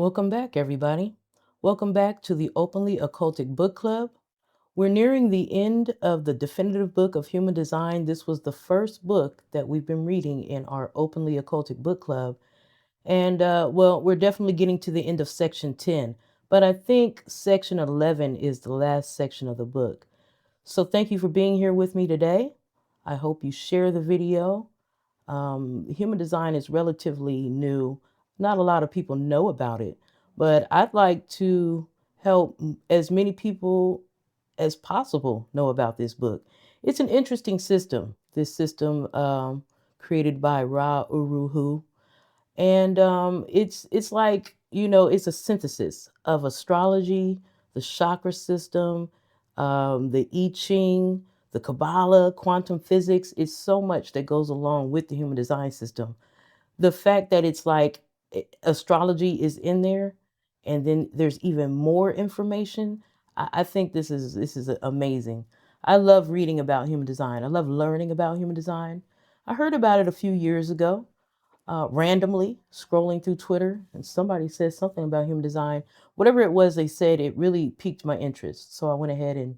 Welcome back, everybody. Welcome back to the Openly Occultic Book Club. We're nearing the end of the definitive book of human design. This was the first book that we've been reading in our Openly Occultic Book Club. And, we're definitely getting to the end of section 10, but I think section 11 is the last section of the book. So thank you for being here with me today. I hope you share the video. Human design is relatively new. Not a lot of people know about it, but I'd like to help as many people as possible know about this book. It's an interesting system. This system created by Ra Uru, and it's like it's a synthesis of astrology, the chakra system, the i-ching, the Kabbalah, quantum physics. It's so much that goes along with the human design system. The fact that it's like astrology is in there, and then there's even more information. I think this is amazing. I love reading about human design. I love learning about human design. I heard about it a few years ago, randomly scrolling through Twitter, and somebody said something about human design. Whatever it was they said, it really piqued my interest. So I went ahead and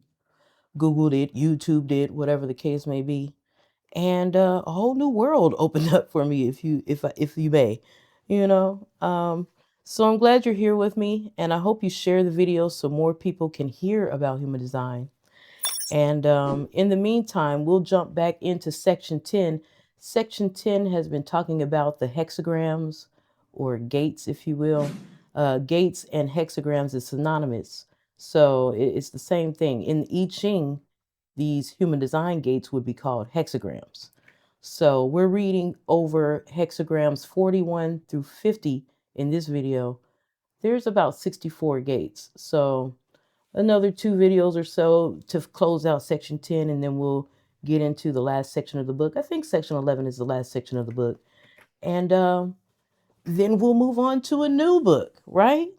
Googled it, YouTubed it, whatever the case may be, and a whole new world opened up for me, if you may, you know. So I'm glad you're here with me, and I hope you share the video so more people can hear about human design. And in the meantime, we'll jump back into section 10. Section 10 has been talking about the hexagrams, or gates, if you will. Gates and hexagrams is synonymous. So it's the same thing. In I Ching, these human design gates would be called hexagrams. So we're reading over hexagrams 41 through 50 in this video. There's about 64 gates. So another 2 videos or so to close out section 10, and then we'll get into the last section of the book. I think section 11 is the last section of the book. And then we'll move on to a new book, right?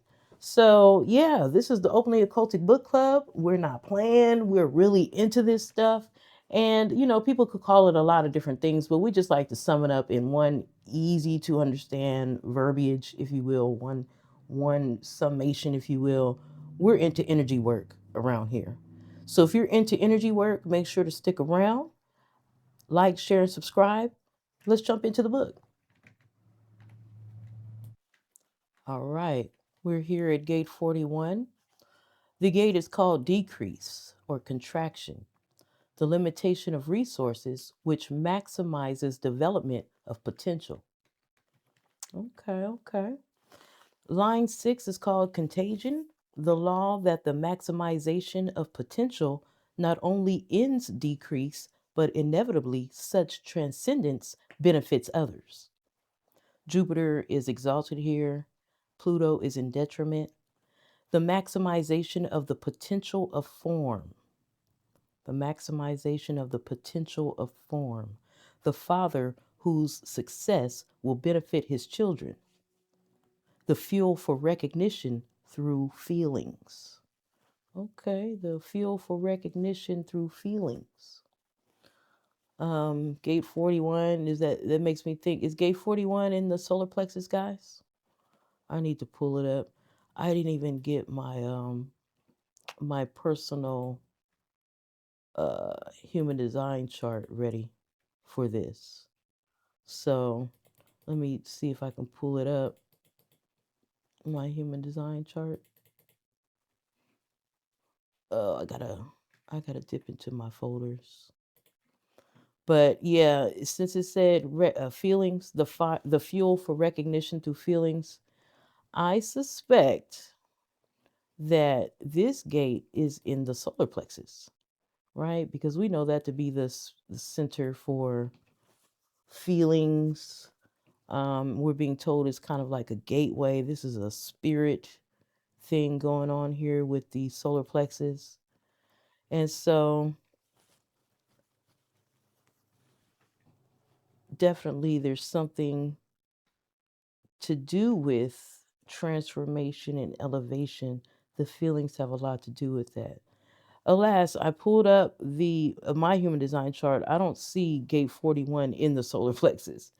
So, yeah, this is the Openly Occultic Book Club. We're not playing, we're really into this stuff. And, people could call it a lot of different things, but we just like to sum it up in one easy to understand verbiage, if you will, one summation, if you will. We're into energy work around here. So if you're into energy work, make sure to stick around, like, share, and subscribe. Let's jump into the book. All right, we're here at gate 41. The gate is called decrease or contraction, the limitation of resources which maximizes development of potential. Okay, okay. Line 6 is called contagion, the law that the maximization of potential not only ends decrease, but inevitably such transcendence benefits others. Jupiter is exalted here, Pluto is in detriment. The maximization of the potential of form. The maximization of the potential of form. The father whose success will benefit his children. The fuel for recognition through feelings. Okay, the fuel for recognition through feelings. Gate 41, that makes me think, is gate 41 in the solar plexus, guys? I need to pull it up. I didn't even get my personal human design chart ready for this. So let me see if I can pull it up. My human design chart. I gotta dip into my folders. But yeah, since it said feelings, the fuel for recognition through feelings, I suspect that this gate is in the solar plexus, right? Because we know that to be the center for feelings. We're being told it's kind of like a gateway. This is a spirit thing going on here with the solar plexus. And so definitely there's something to do with transformation and elevation. The feelings have a lot to do with that. Alas, I pulled up the my human design chart. I don't see gate 41 in the solar plexus.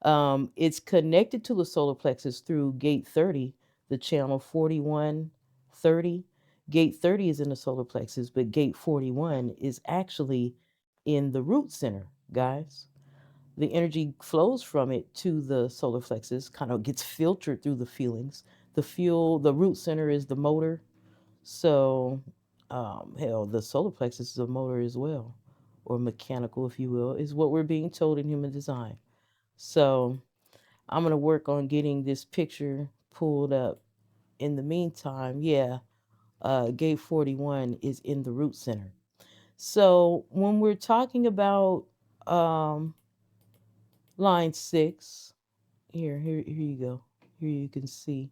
It's connected to the solar plexus through gate 30, the channel 4130. Gate 30 is in the solar plexus, but gate 41 is actually in the root center, guys. The energy flows from it to the solar plexus, kind of gets filtered through the feelings. The root center is the motor. So, hell, the solar plexus is a motor as well, or mechanical, if you will, is what we're being told in human design. So, I'm going to work on getting this picture pulled up. In the meantime, yeah, gate 41 is in the root center. So, when we're talking about um, line 6, here you go. Here you can see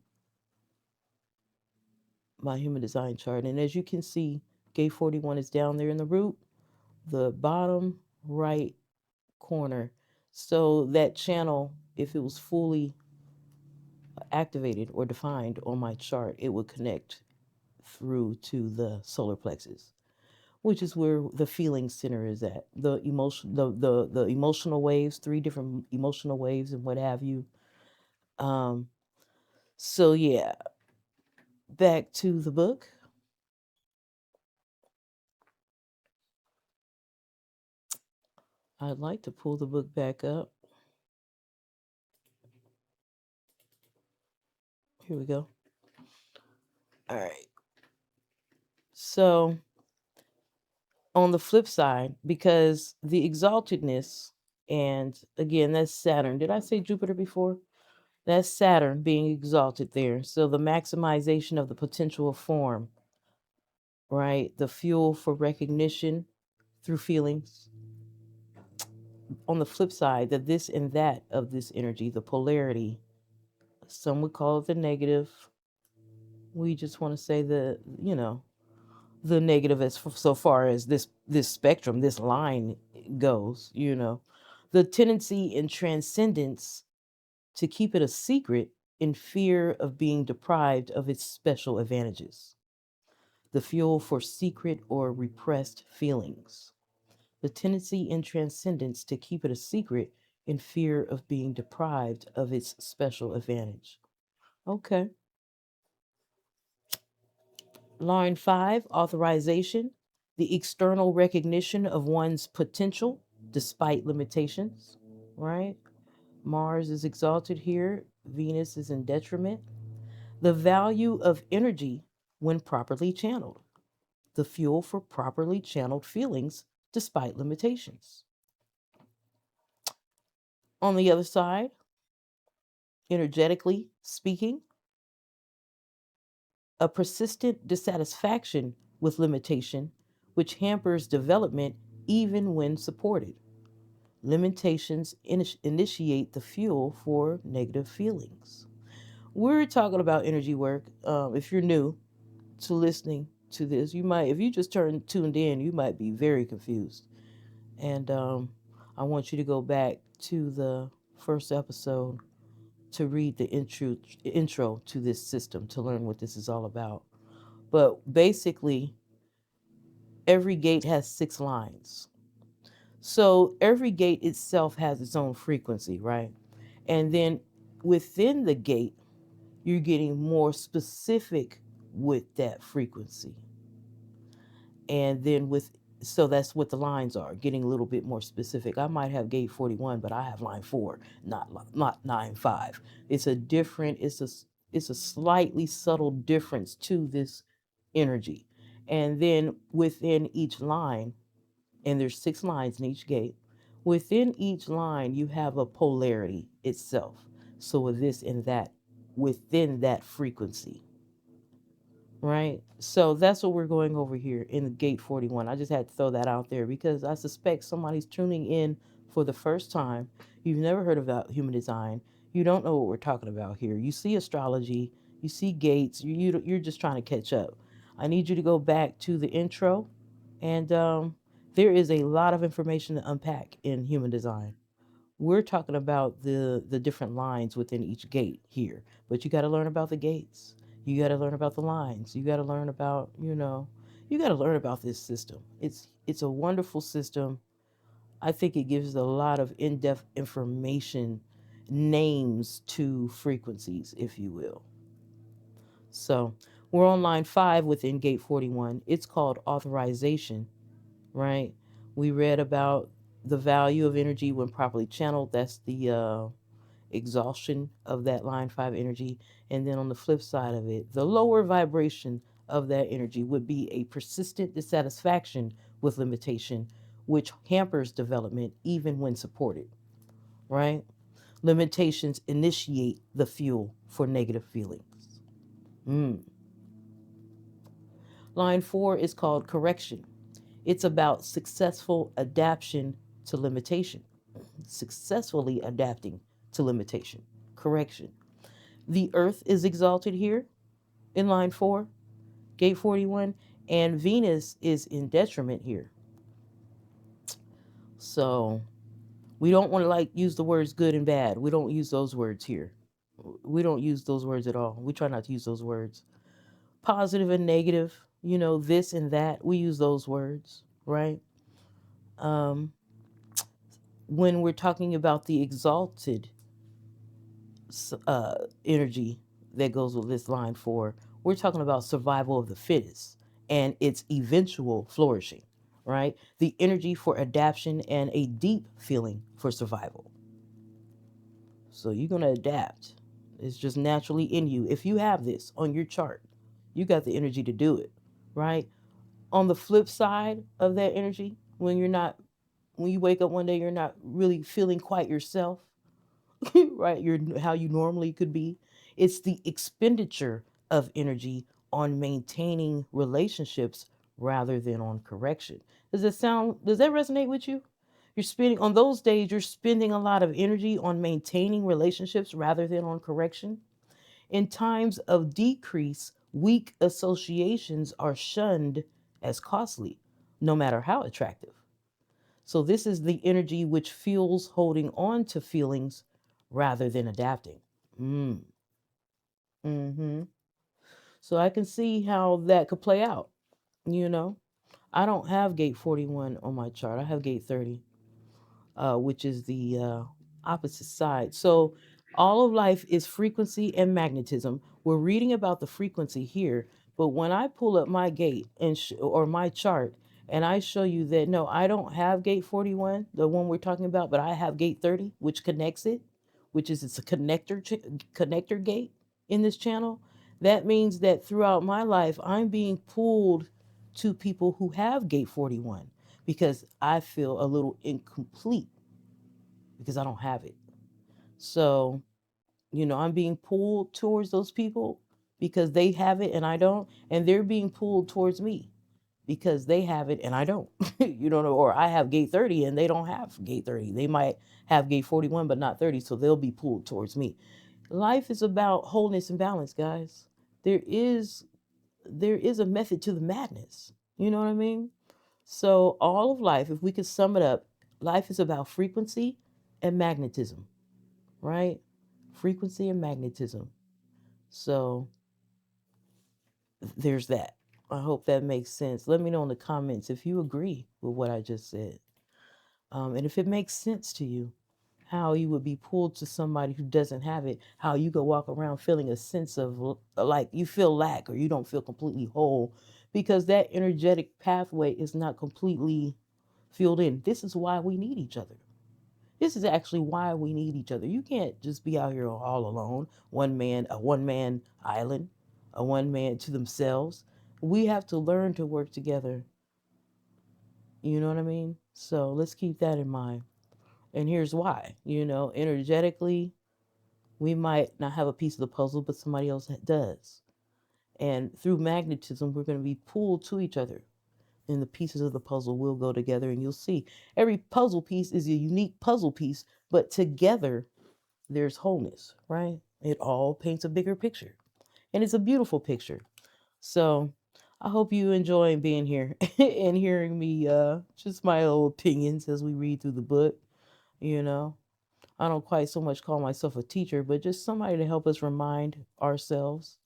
my human design chart. And as you can see, gate 41 is down there in the root, the bottom right corner. So that channel, if it was fully activated or defined on my chart, it would connect through to the solar plexus, which is where the feeling center is at. The emotional waves, 3 different emotional waves and what have you. Um, so yeah, back to the book. I'd like to pull the book back up. Here we go. All right. So, on the flip side, because the exaltedness, and again, that's Saturn. Did I say Jupiter before? That's Saturn being exalted there. So, the maximization of the potential of form, right? The fuel for recognition through feelings. On the flip side, the this and that of this energy, the polarity, some would call it the negative. We just want to say the negative as so far as this spectrum, this line goes. The tendency in transcendence to keep it a secret in fear of being deprived of its special advantages, the fuel for secret or repressed feelings. The tendency in transcendence to keep it a secret in fear of being deprived of its special advantage. Okay. Line 5, authorization, the external recognition of one's potential despite limitations, right? Mars is exalted here, Venus is in detriment. The value of energy when properly channeled, the fuel for properly channeled feelings despite limitations. On the other side, energetically speaking, a persistent dissatisfaction with limitation, which hampers development even when supported. Limitations initiate the fuel for negative feelings. We're talking about energy work. If you're new to listening to this, if you just tuned in, you might be very confused. And I want you to go back to the first episode to read the intro to this system to learn what this is all about. But basically, every gate has 6 lines. So every gate itself has its own frequency, right? And then within the gate, you're getting more specific with that frequency. And then so that's what the lines are, getting a little bit more specific. I might have gate 41, but I have line 4, not line 5. It's a slightly subtle difference to this energy. And then within each line, and there's 6 lines in each gate, within each line you have a polarity itself. So with this and that within that frequency, right? So that's what we're going over here in the gate 41. I just had to throw that out there because I suspect somebody's tuning in for the first time. You've never heard about human design. You don't know what we're talking about here. You see astrology, you see gates, you're just trying to catch up. I need you to go back to the intro, and there is a lot of information to unpack in human design. We're talking about the different lines within each gate here, but you got to learn about the gates. You got to learn about the lines. You got to learn about, you got to learn about this system. It's a wonderful system. I think it gives a lot of in-depth information, names to frequencies, if you will. So we're on line 5 within gate 41. It's called authorization, right? We read about the value of energy when properly channeled. That's the exhaustion of that line 5 energy. And then on the flip side of it, the lower vibration of that energy would be a persistent dissatisfaction with limitation, which hampers development even when supported, right? Limitations initiate the fuel for negative feelings. Mm. Line 4 is called correction. It's about successful adaptation to limitation, successfully adapting to limitation. Correction. The earth is exalted here in line 4, gate 41, and Venus is in detriment here. So we don't want to like use the words good and bad. We don't use those words here. We don't use those words at all. We try not to use those words. Positive and negative, this and that. We use those words, right? Um, when we're talking about the exalted energy that goes with this line 4, we're talking about survival of the fittest and its eventual flourishing, right? The energy for adaptation and a deep feeling for survival. So you're going to adapt. It's just naturally in you. If you have this on your chart, you got the energy to do it, right? On the flip side of that energy, when you wake up one day, you're not really feeling quite yourself, right? You're how you normally could be. It's the expenditure of energy on maintaining relationships rather than on correction. Does that resonate with you? You're spending on those days, you're spending a lot of energy on maintaining relationships rather than on correction. In times of decrease, weak associations are shunned as costly, no matter how attractive. So, this is the energy which fuels holding on to feelings rather than adapting. Mm. Hmm. So, I can see how that could play out. You know, I don't have gate 41 on my chart, I have gate 30, which is the opposite side. So, all of life is frequency and magnetism. We're reading about the frequency here, but when I pull up my gate or my chart and I show you that no, I don't have gate 41, the one we're talking about, but I have gate 30, which connects it, which is it's a connector gate in this channel. That means that throughout my life, I'm being pulled to people who have gate 41 because I feel a little incomplete because I don't have it. So, I'm being pulled towards those people because they have it and I don't, and they're being pulled towards me because they have it and I don't. Or I have gate 30 and they don't have gate 30. They might have gate 41 but not 30, so they'll be pulled towards me. Life is about wholeness and balance, guys. There is there is a method to the madness. You know what I mean? So, all of life, if we could sum it up, life is about frequency and magnetism, right? Frequency and magnetism. So, there's that. I hope that makes sense. Let me know in the comments if you agree with what I just said. And if it makes sense to you, how you would be pulled to somebody who doesn't have it, how you could walk around feeling a sense of like you feel lack or you don't feel completely whole because that energetic pathway is not completely filled in. This is why we need each other. This is actually why we need each other. You can't just be out here all alone, a one man island, a one man to themselves. We have to learn to work together. You know what I mean? So let's keep that in mind. And here's why. Energetically, we might not have a piece of the puzzle, but somebody else does. And through magnetism, we're going to be pulled to each other. And the pieces of the puzzle will go together, and you'll see every puzzle piece is a unique puzzle piece, but together there's wholeness, right? It all paints a bigger picture. And it's a beautiful picture. So I hope you enjoy being here and hearing me just my little opinions as we read through the book. You know, I don't quite so much call myself a teacher, but just somebody to help us remind ourselves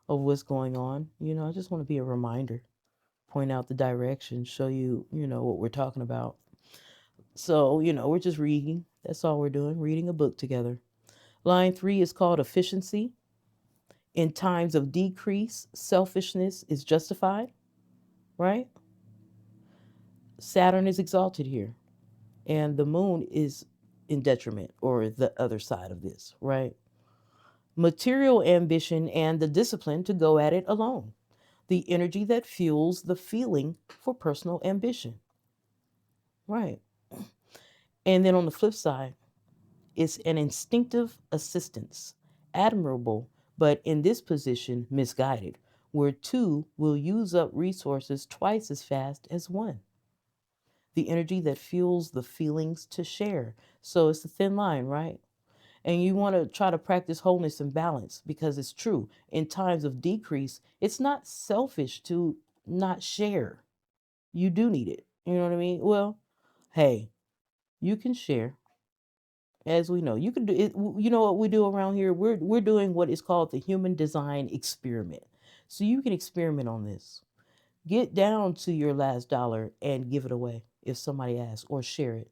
of what's going on. I just want to be a reminder, point out the direction, show you, what we're talking about. So, we're just reading. That's all we're doing, reading a book together. Line 3 is called efficiency. In times of decrease, selfishness is justified, right? Saturn is exalted here, and the moon is in detriment, or the other side of this, right? Material ambition and the discipline to go at it alone. The energy that fuels the feeling for personal ambition, right? And then on the flip side, it's an instinctive assistance, admirable, but in this position, misguided, where two will use up resources twice as fast as one. The energy that fuels the feelings to share. So it's a thin line, right? And you want to try to practice wholeness and balance because it's true. In times of decrease, it's not selfish to not share. You do need it. You know what I mean? Well, hey, you can share. As we know, you can do it. You know what we do around here? We're doing what is called the human design experiment. So you can experiment on this. Get down to your last dollar and give it away if somebody asks, or share it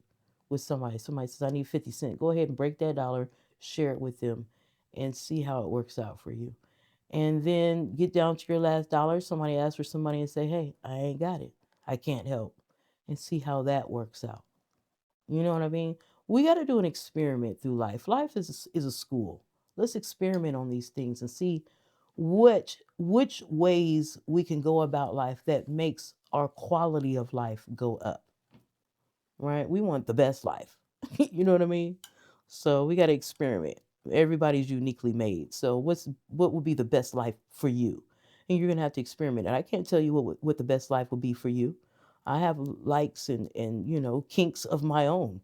with somebody. Somebody says, I need 50 cents. Go ahead and break that dollar, share it with them, and see how it works out for you. And then get down to your last dollar. Somebody asks for some money and say, hey, I ain't got it. I can't help. And see how that works out. You know what I mean? We got to do an experiment through life. Life is a school. Let's experiment on these things and see which ways we can go about life that makes our quality of life go up. Right? We want the best life. You know what I mean? So we got to experiment. Everybody's uniquely made. So what would be the best life for you? And you're gonna have to experiment. And I can't tell you what the best life would be for you. I have likes and kinks of my own.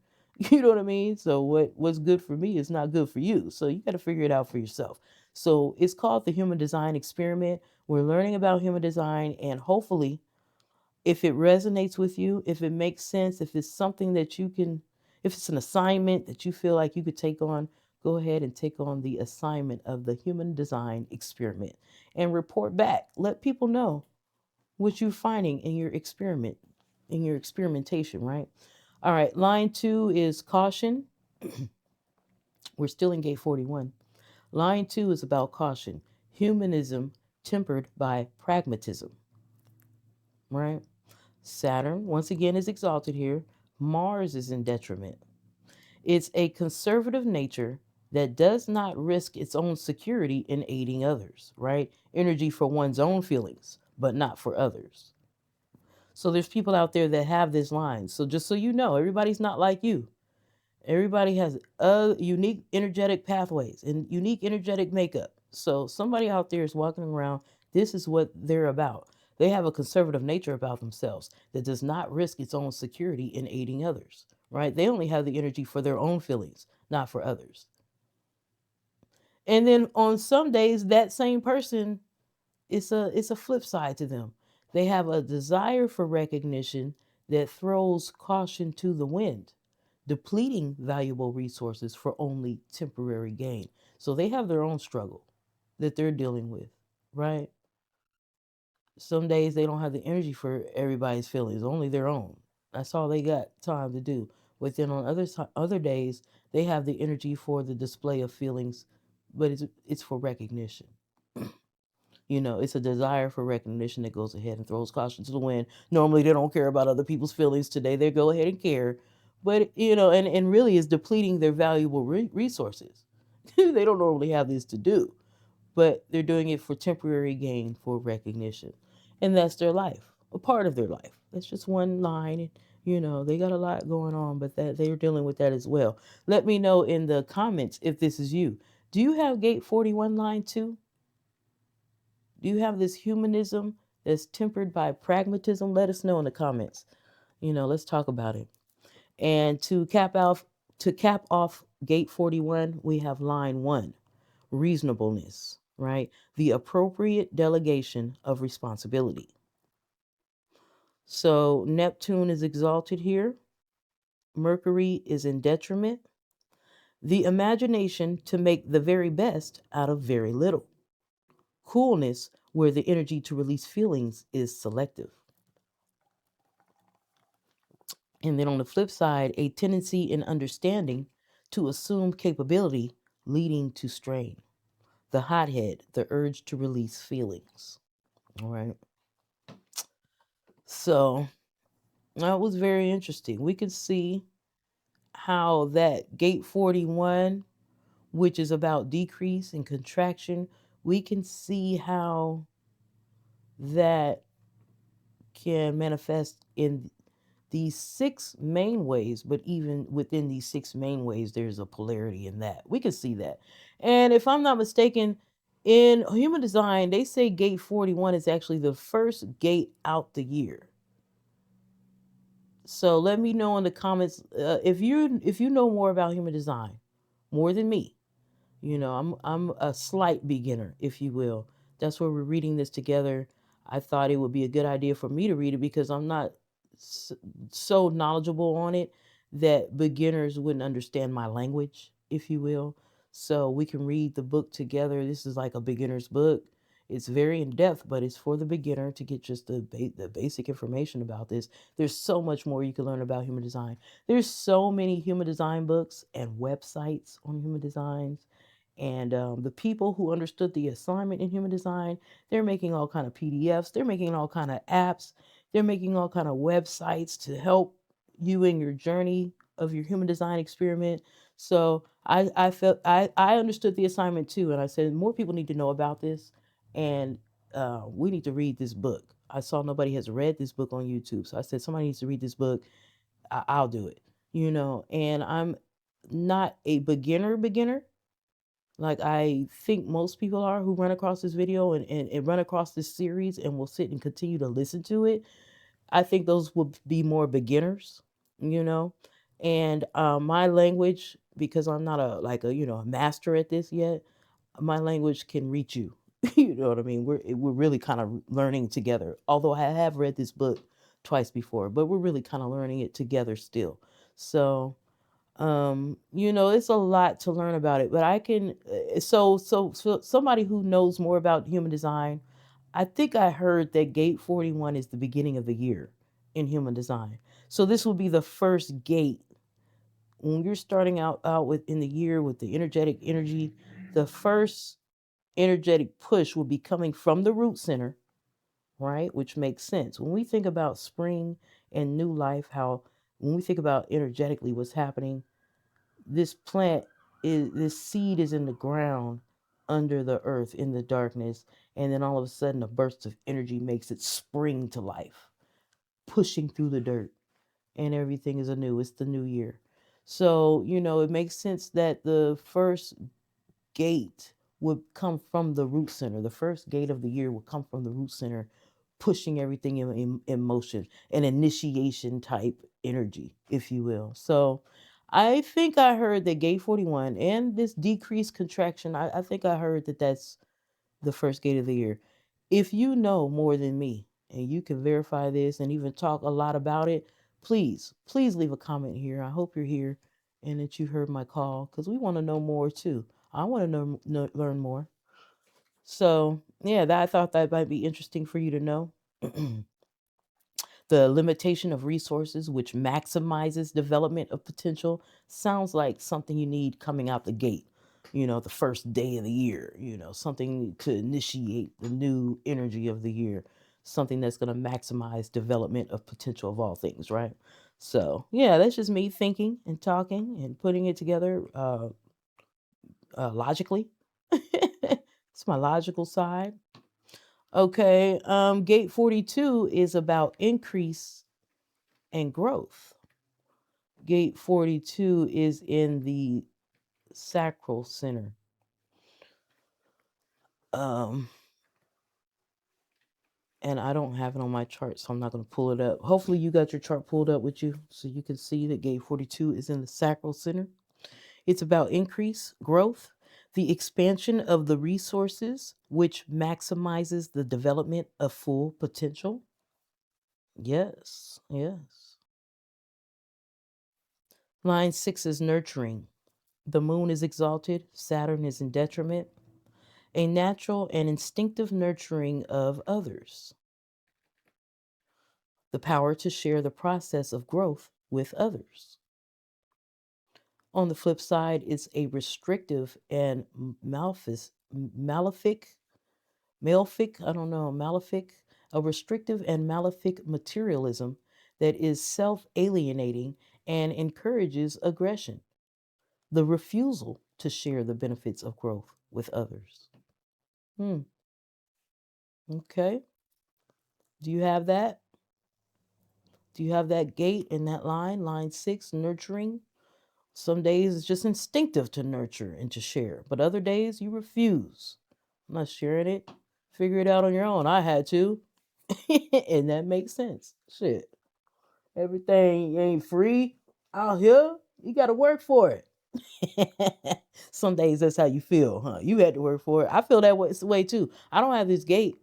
You know what I mean? So what's good for me is not good for you. So you got to figure it out for yourself. So it's called the human design experiment. We're learning about human design, and hopefully if it resonates with you, if it makes sense, if it's something that you can, if it's an assignment that you feel like you could take on, go ahead and take on the assignment of the human design experiment and report back. Let people know what you're finding in your experiment, in your experimentation, right? All right, line 2 is caution. We're still in gate 41. Line 2 is about caution, humanism tempered by pragmatism, right? Saturn, once again, is exalted here. Mars is in detriment. It's a conservative nature that does not risk its own security in aiding others, right? Energy for one's own feelings, but not for others. So there's people out there that have this line. So just so you know, everybody's not like you. Everybody has unique energetic pathways and unique energetic makeup. So somebody out there is walking around, this is what they're about. They have a conservative nature about themselves that does not risk its own security in aiding others, right? They only have the energy for their own feelings, not for others. And then on some days, that same person, it's a flip side to them. They have a desire for recognition that throws caution to the wind, depleting valuable resources for only temporary gain. So they have their own struggle that they're dealing with, right? Some days they don't have the energy for everybody's feelings, only their own. That's all they got time to do. But then on other days, they have the energy for the display of feelings, but it's for recognition. It's a desire for recognition that goes ahead and throws caution to the wind. Normally, they don't care about other people's feelings. Today, they go ahead and care. But, and really is depleting their valuable resources. They don't normally have this to do, but they're doing it for temporary gain, for recognition. And that's their life, a part of their life. That's just one line. And, they got a lot going on, but that they're dealing with that as well. Let me know in the comments if this is you. Do you have gate 41 line 2? Do you have this humanism that's tempered by pragmatism? Let us know in the comments. Let's talk about it. And to cap off gate 41, we have line 1, reasonableness, right? The appropriate delegation of responsibility. So Neptune is exalted here. Mercury is in detriment. The imagination to make the very best out of very little. Coolness, where the energy to release feelings is selective. And then on the flip side, a tendency in understanding to assume capability leading to strain. the hothead, the urge to release feelings. All right. So that was very interesting. We could see how that gate 41, which is about decrease and contraction, we can see how that can manifest in these six main ways, but even within these six main ways, there's a polarity in that. We can see that. And if I'm not mistaken, in human design, they say gate 41 is actually the first gate out the year. So let me know in the comments if you know more about human design, more than me. I'm a slight beginner, if you will. That's why we're reading this together. I thought it would be a good idea for me to read it because I'm not s- so knowledgeable on it that beginners wouldn't understand my language, if you will. So we can read the book together. This is like a beginner's book. It's very in depth, but it's for the beginner to get just the basic information about this. There's so much more you can learn about human design. There's so many human design books and websites on human designs, and the people who understood the assignment in human design, they're making all kind of PDFs, they're making all kind of apps, they're making all kind of websites to help you in your journey of your human design experiment. So I felt I understood the assignment too, and I said more people need to know about this, and we need to read this book. I saw nobody has read this book on YouTube, so I said somebody needs to read this book. I'll do it, and I'm not a beginner like I think most people are who run across this video and run across this series and will sit and continue to listen to it. I think those would be more beginners, you know. And my language, because I'm not a master at this yet, my language can reach you. You know what I mean? We're really kind of learning together. Although I have read this book twice before, but we're really kind of learning it together still. So it's a lot to learn about it, but I can so somebody who knows more about human design, I think I heard that gate 41 is the beginning of the year in human design. So this will be the first gate when you're starting out with in the year with the energetic energy. The first energetic push will be coming from the root center, right? Which makes sense. When we think about spring and new life, how when we think about energetically what's happening, this seed is in the ground under the earth in the darkness, and then all of a sudden a burst of energy makes it spring to life, pushing through the dirt, and everything is anew. It's the new year. So it makes sense that the first gate would come from the root center. The first gate of the year would come from the root center, pushing everything in motion, an initiation type energy, if you will. So I think I heard that gate 41 and this decreased contraction, I think I heard that that's the first gate of the year. If you know more than me and you can verify this and even talk a lot about it, please leave a comment here. I hope you're here and that you heard my call because we want to know more too. I want to learn more. So, yeah, I thought that might be interesting for you to know. The limitation of resources, which maximizes development of potential, sounds like something you need coming out the gate, the first day of the year, something to initiate the new energy of the year, something that's going to maximize development of potential of all things, right? So, yeah, that's just me thinking and talking and putting it together logically. It's my logical side. Okay, gate 42 is about increase and growth. Gate 42 is in the sacral center. Um, and I don't have it on my chart, so I'm not going to pull it up. Hopefully, you got your chart pulled up with you so you can see that gate 42 is in the sacral center. It's about increase, growth, the expansion of the resources, which maximizes the development of full potential. Yes, yes. Line 6 is nurturing. The moon is exalted, Saturn is in detriment, a natural and instinctive nurturing of others, the power to share the process of growth with others. On the flip side, it's a restrictive and malefic, I don't know, malefic, a restrictive and malefic materialism that is self alienating and encourages aggression, the refusal to share the benefits of growth with others. Hmm. Okay. Do you have that? Do you have that gate in that line, line 6, nurturing? Some days it's just instinctive to nurture and to share, but other days you refuse. I'm not sharing it. Figure it out on your own. I had to. And that makes sense. Shit. Everything ain't free out here. You got to work for it. Some days that's how you feel, huh? You had to work for it. I feel that way too. I don't have this gate,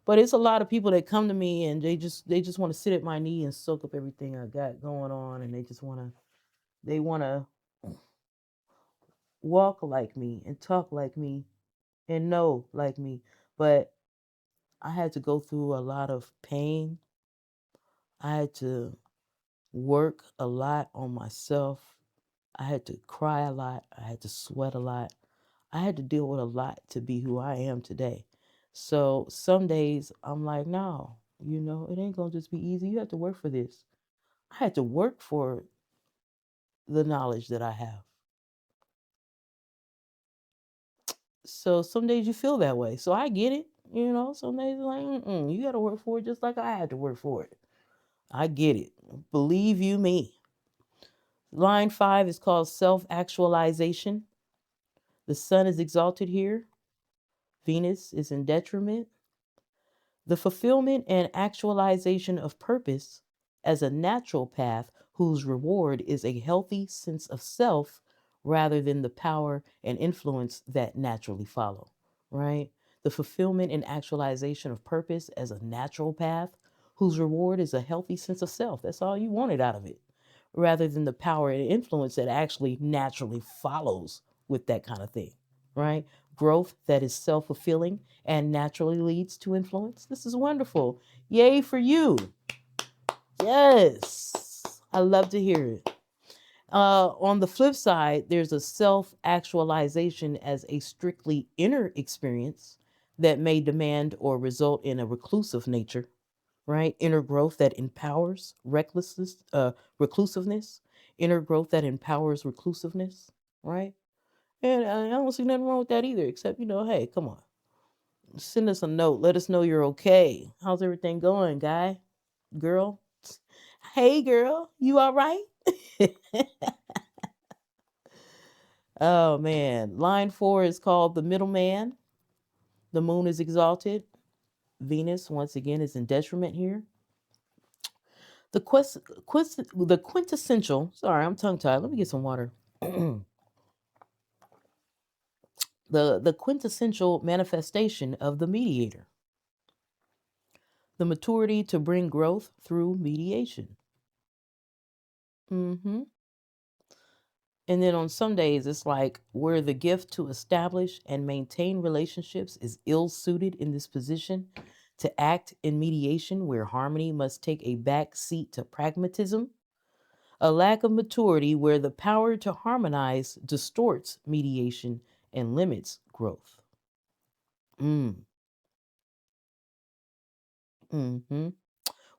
but it's a lot of people that come to me and they just want to sit at my knee and soak up everything I got going on, and they want to walk like me and talk like me and know like me. But I had to go through a lot of pain. I had to work a lot on myself. I had to cry a lot. I had to sweat a lot. I had to deal with a lot to be who I am today. So some days I'm like, no, it ain't gonna just be easy. You have to work for this. I had to work for the knowledge that I have. So some days you feel that way. So I get it. Some days like, you got to work for it just like I had to work for it. I get it. Believe you me. Line 5 is called self actualization. The sun is exalted here, Venus is in detriment. The fulfillment and actualization of purpose as a natural path whose reward is a healthy sense of self rather than the power and influence that naturally follow, right? The fulfillment and actualization of purpose as a natural path whose reward is a healthy sense of self. That's all you wanted out of it, rather than the power and influence that actually naturally follows with that kind of thing, right? Growth that is self fulfilling and naturally leads to influence. This is wonderful. Yay for you. Yes. I love to hear it. On the flip side, there's a self actualization as a strictly inner experience that may demand or result in a reclusive nature, right? Inner growth that empowers reclusiveness, inner growth that empowers reclusiveness, right? And I don't see nothing wrong with that either, except, hey, come on. Send us a note. Let us know you're okay. How's everything going, guy? Girl? Hey, girl. You all right? Oh, man. Line 4 is called the middleman. The moon is exalted. Venus, once again, is in detriment here. The quintessential, sorry, I'm tongue tied. Let me get some water. The quintessential manifestation of the mediator, the maturity to bring growth through mediation. Mm-hmm. And then on some days, it's like where the gift to establish and maintain relationships is ill suited in this position, to act in mediation where harmony must take a back seat to pragmatism, a lack of maturity where the power to harmonize distorts mediation and limits growth. Mm. Hmm.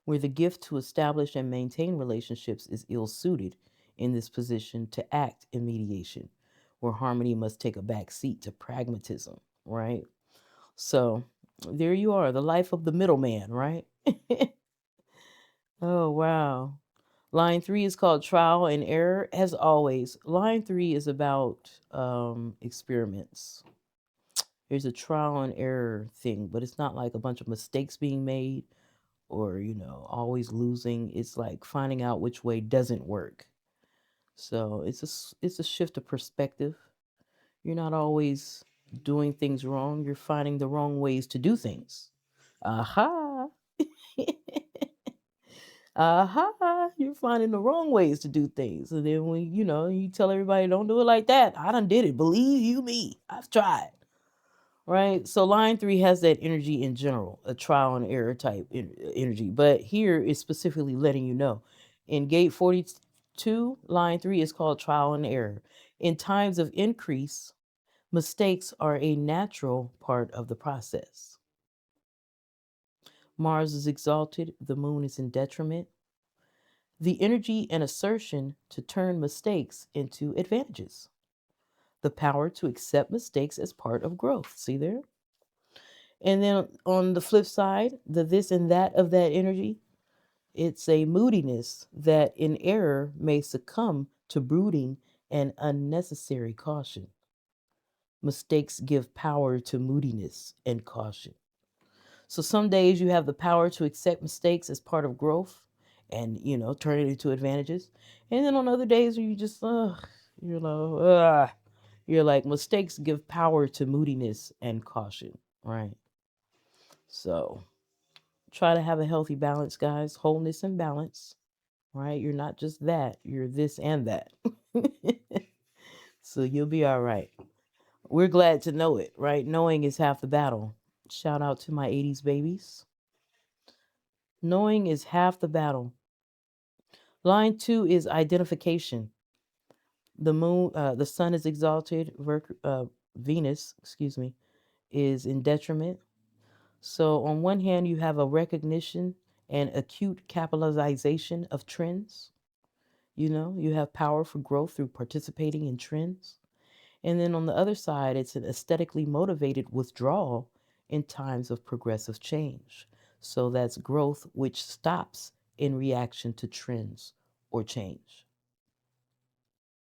Where the gift to establish and maintain relationships is ill suited in this position to act in mediation, where harmony must take a back seat to pragmatism, right? So there you are, the life of the middleman, right? Oh, wow. Line 3 is called trial and error. As always, line 3 is about experiments. There's a trial and error thing, but it's not like a bunch of mistakes being made or always losing. It's like finding out which way doesn't work. So it's a shift of perspective. You're not always doing things wrong, you're finding the wrong ways to do things. Aha. Aha, you're finding the wrong ways to do things. And then when you tell everybody don't do it like that, I done did it, believe you me, I've tried. Right? So line 3 has that energy in general, a trial and error type energy. But here is specifically letting you know. In gate 42, line 3 is called trial and error. In times of increase, Mistakes are a natural part of the process. Mars is exalted, the moon is in detriment. The energy and assertion to turn mistakes into advantages. The power to accept mistakes as part of growth. See there? And then on the flip side, the this and that of that energy, it's a moodiness that in error may succumb to brooding and unnecessary caution. Mistakes give power to moodiness and caution. So some days you have the power to accept mistakes as part of growth and, turn it into advantages. And then on other days where you just, you're like, mistakes give power to moodiness and caution, right? So try to have a healthy balance, guys. Wholeness and balance, right? You're not just that, you're this and that. So you'll be all right. We're glad to know it, right? Knowing is half the battle. Shout out to my 80s babies. Knowing is half the battle. Line 2 is identification. The sun is exalted. Venus, excuse me, is in detriment. So on one hand, you have a recognition and acute capitalization of trends. You have power for growth through participating in trends. And then on the other side, it's an aesthetically motivated withdrawal in times of progressive change. So that's growth which stops in reaction to trends or change,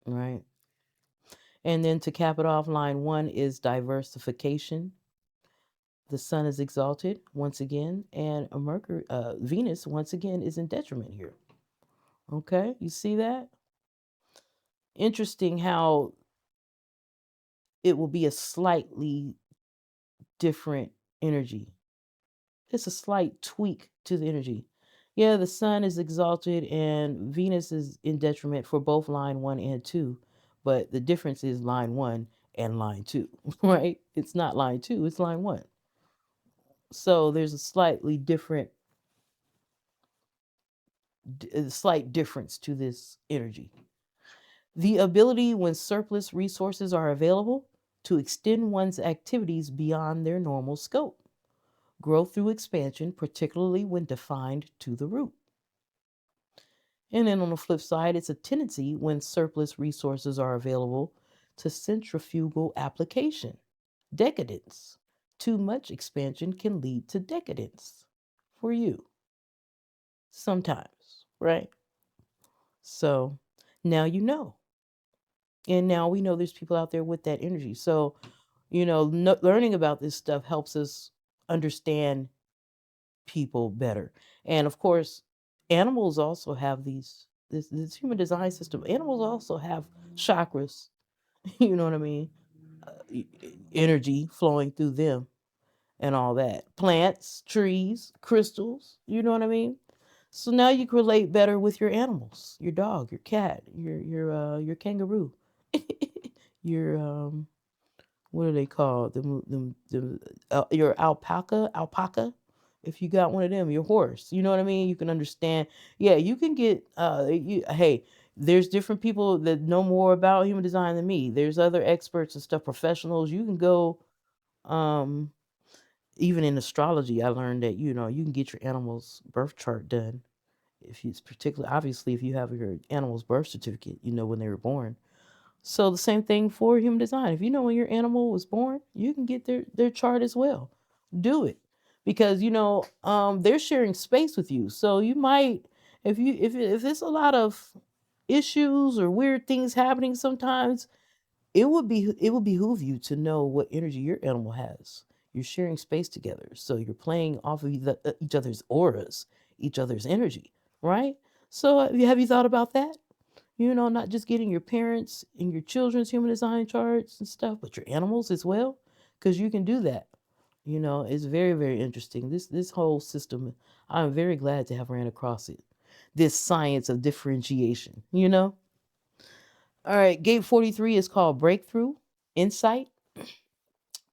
right? And then to cap it off, line 1 is diversification. The sun is exalted once again, and Venus once again is in detriment here. Okay, you see that? Interesting how it will be a slightly different energy. It's a slight tweak to the energy. Yeah, the sun is exalted and Venus is in detriment for both line 1 and 2, but the difference is line 1 and line 2, right? It's not line 2, it's line 1. So there's a slight difference to this energy. The ability when surplus resources are available to extend one's activities beyond their normal scope. Growth through expansion, particularly when defined to the root. And then on the flip side, it's a tendency when surplus resources are available to centrifugal application. Decadence. Too much expansion can lead to decadence for you sometimes, right? So now you know. And now we know there's people out there with that energy. So, learning about this stuff helps us understand people better. And of course, animals also have this human design system. Animals also have chakras, you know what I mean? Energy flowing through them and all that. Plants, trees, crystals, you know what I mean? So now you can relate better with your animals, your dog, your cat, your kangaroo, your what are they called? Your alpaca. If you got one of them, your horse. You know what I mean? You can understand. Yeah, you can get. Hey, there's different people that know more about human design than me. There's other experts and stuff, professionals. You can go. Um, Even in astrology, I learned that you can get your animal's birth chart done. If it's particularly, obviously, if you have your animal's birth certificate, you know when they were born. So the same thing for human design. If you know when your animal was born, you can get their chart as well. Do it because they're sharing space with you. So you might, if it's a lot of issues or weird things happening sometimes, it would behoove you to know what energy your animal has. You're sharing space together, so you're playing off of each other's auras, each other's energy, right? So have you thought about that? Not just getting your parents and your children's human design charts and stuff, but your animals as well, because you can do that. It's very, very interesting. This whole system, I'm very glad to have ran across it. This science of differentiation. All right, gate 43 is called breakthrough, insight.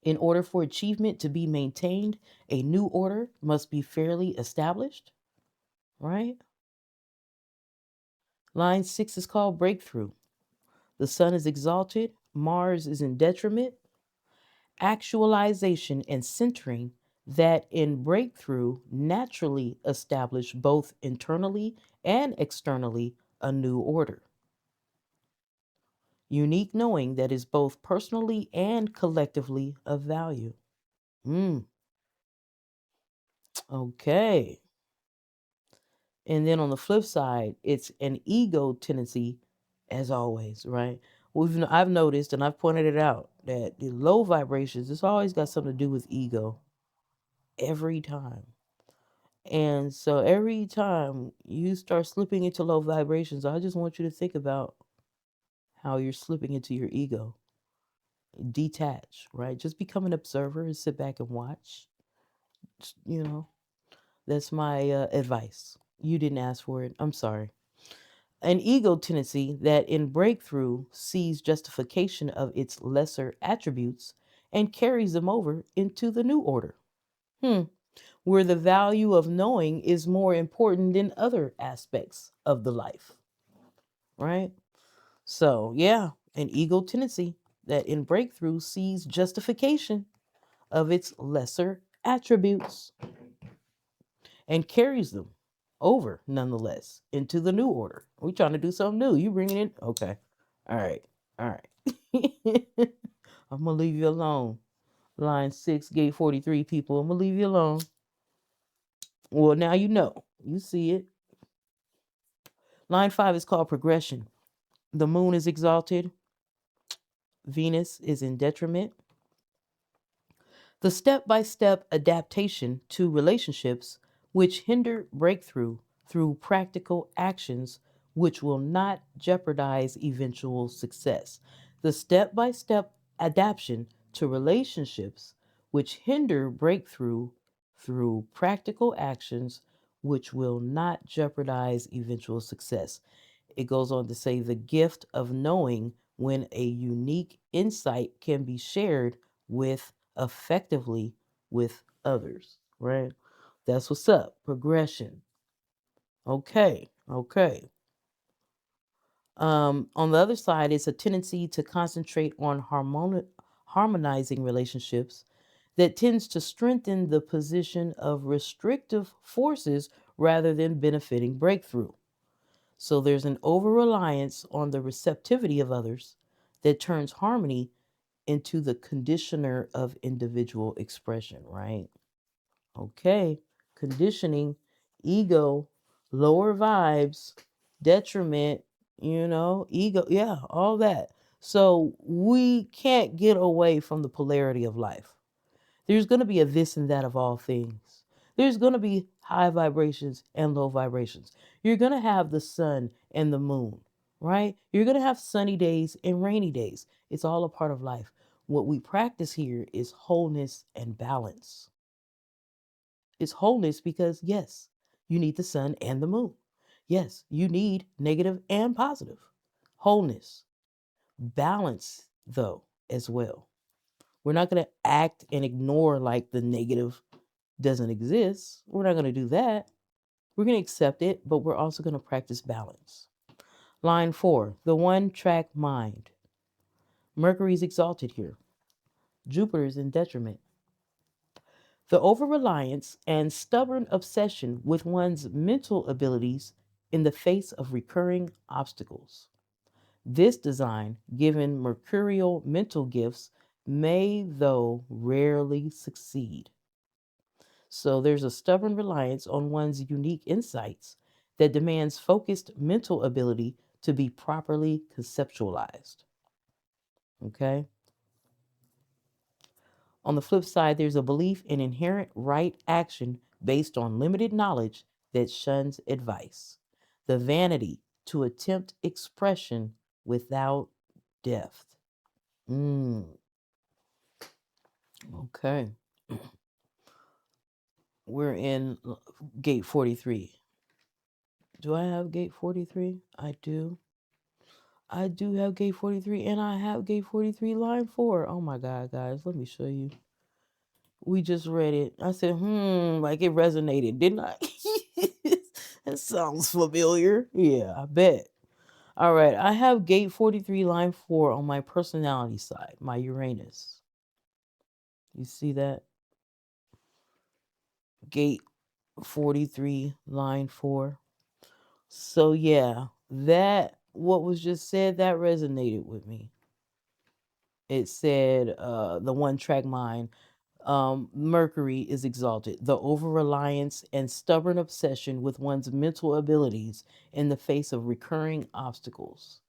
In order for achievement to be maintained, a new order must be fairly established, right? Line 6 is called breakthrough. The sun is exalted, Mars is in detriment. actualization, and centering that in breakthrough naturally establish both internally and externally a new order. Unique knowing that is both personally and collectively of value. Mm, okay. And then on the flip side, it's an ego tendency, as always, right? I've noticed and I've pointed it out that the low vibrations, it's always got something to do with ego every time. And so every time you start slipping into low vibrations, I just want you to think about how you're slipping into your ego. Detach, right? Just become an observer and sit back and watch. You know, that's my advice. You didn't ask for it. I'm sorry. An ego tendency that in breakthrough sees justification of its lesser attributes and carries them over into the new order. Hmm. Where the value of knowing is more important than other aspects of the life, right? So, yeah, an ego tendency that in breakthrough sees justification of its lesser attributes and carries them over nonetheless into the new order. We trying to do something new. You bringing it? Okay. All right. All right. I'm going to leave you alone. Line 6, gate 43, people. I'm going to leave you alone. Well, now you know. You see it. Line 5 is called progression. The moon is exalted. Venus is in detriment. The step by step adaptation to relationships which hinder breakthrough through practical actions which will not jeopardize eventual success. The step by step adaptation to relationships which hinder breakthrough through practical actions which will not jeopardize eventual success. It goes on to say the gift of knowing when a unique insight can be shared with effectively with others, right? That's what's up. Progression. Okay, okay. On the other side, it's a tendency to concentrate on harmonizing relationships that tends to strengthen the position of restrictive forces rather than benefiting breakthrough. So there's an over reliance on the receptivity of others that turns harmony into the conditioner of individual expression, right? Okay. Conditioning, ego, lower vibes, detriment, ego, yeah, all that. So we can't get away from the polarity of life. There's going to be a this and that of all things. There's going to be high vibrations and low vibrations. You're going to have the sun and the moon, right? You're going to have sunny days and rainy days. It's all a part of life. What we practice here is wholeness and balance. It's wholeness because, yes, you need the sun and the moon. Yes, you need negative and positive. Wholeness. Balance, though, as well. We're not going to act and ignore like the negative doesn't exist. We're not going to do that. We're going to accept it, but we're also going to practice balance. Line 4, the one track mind. Mercury's exalted here. Jupiter's in detriment. The over reliance and stubborn obsession with one's mental abilities in the face of recurring obstacles. This design, given mercurial mental gifts, may, though rarely, succeed. So there's a stubborn reliance on one's unique insights that demands focused mental ability to be properly conceptualized. Okay? On the flip side, there's a belief in inherent right action based on limited knowledge that shuns advice. The vanity to attempt expression without depth. Okay. We're in gate 43. Do I have gate 43? I do. I do have gate 43 and I have gate 43 line 4. Oh my God, guys, let me show you. We just read it. I said, like it resonated, didn't I? That sounds familiar. Yeah, I bet. All right, I have gate 43 line 4 on my personality side, my Uranus. You see that? Gate 43, line 4. So yeah, that what was just said, that resonated with me. It said the one track mind, Mercury is exalted, the over reliance and stubborn obsession with one's mental abilities in the face of recurring obstacles.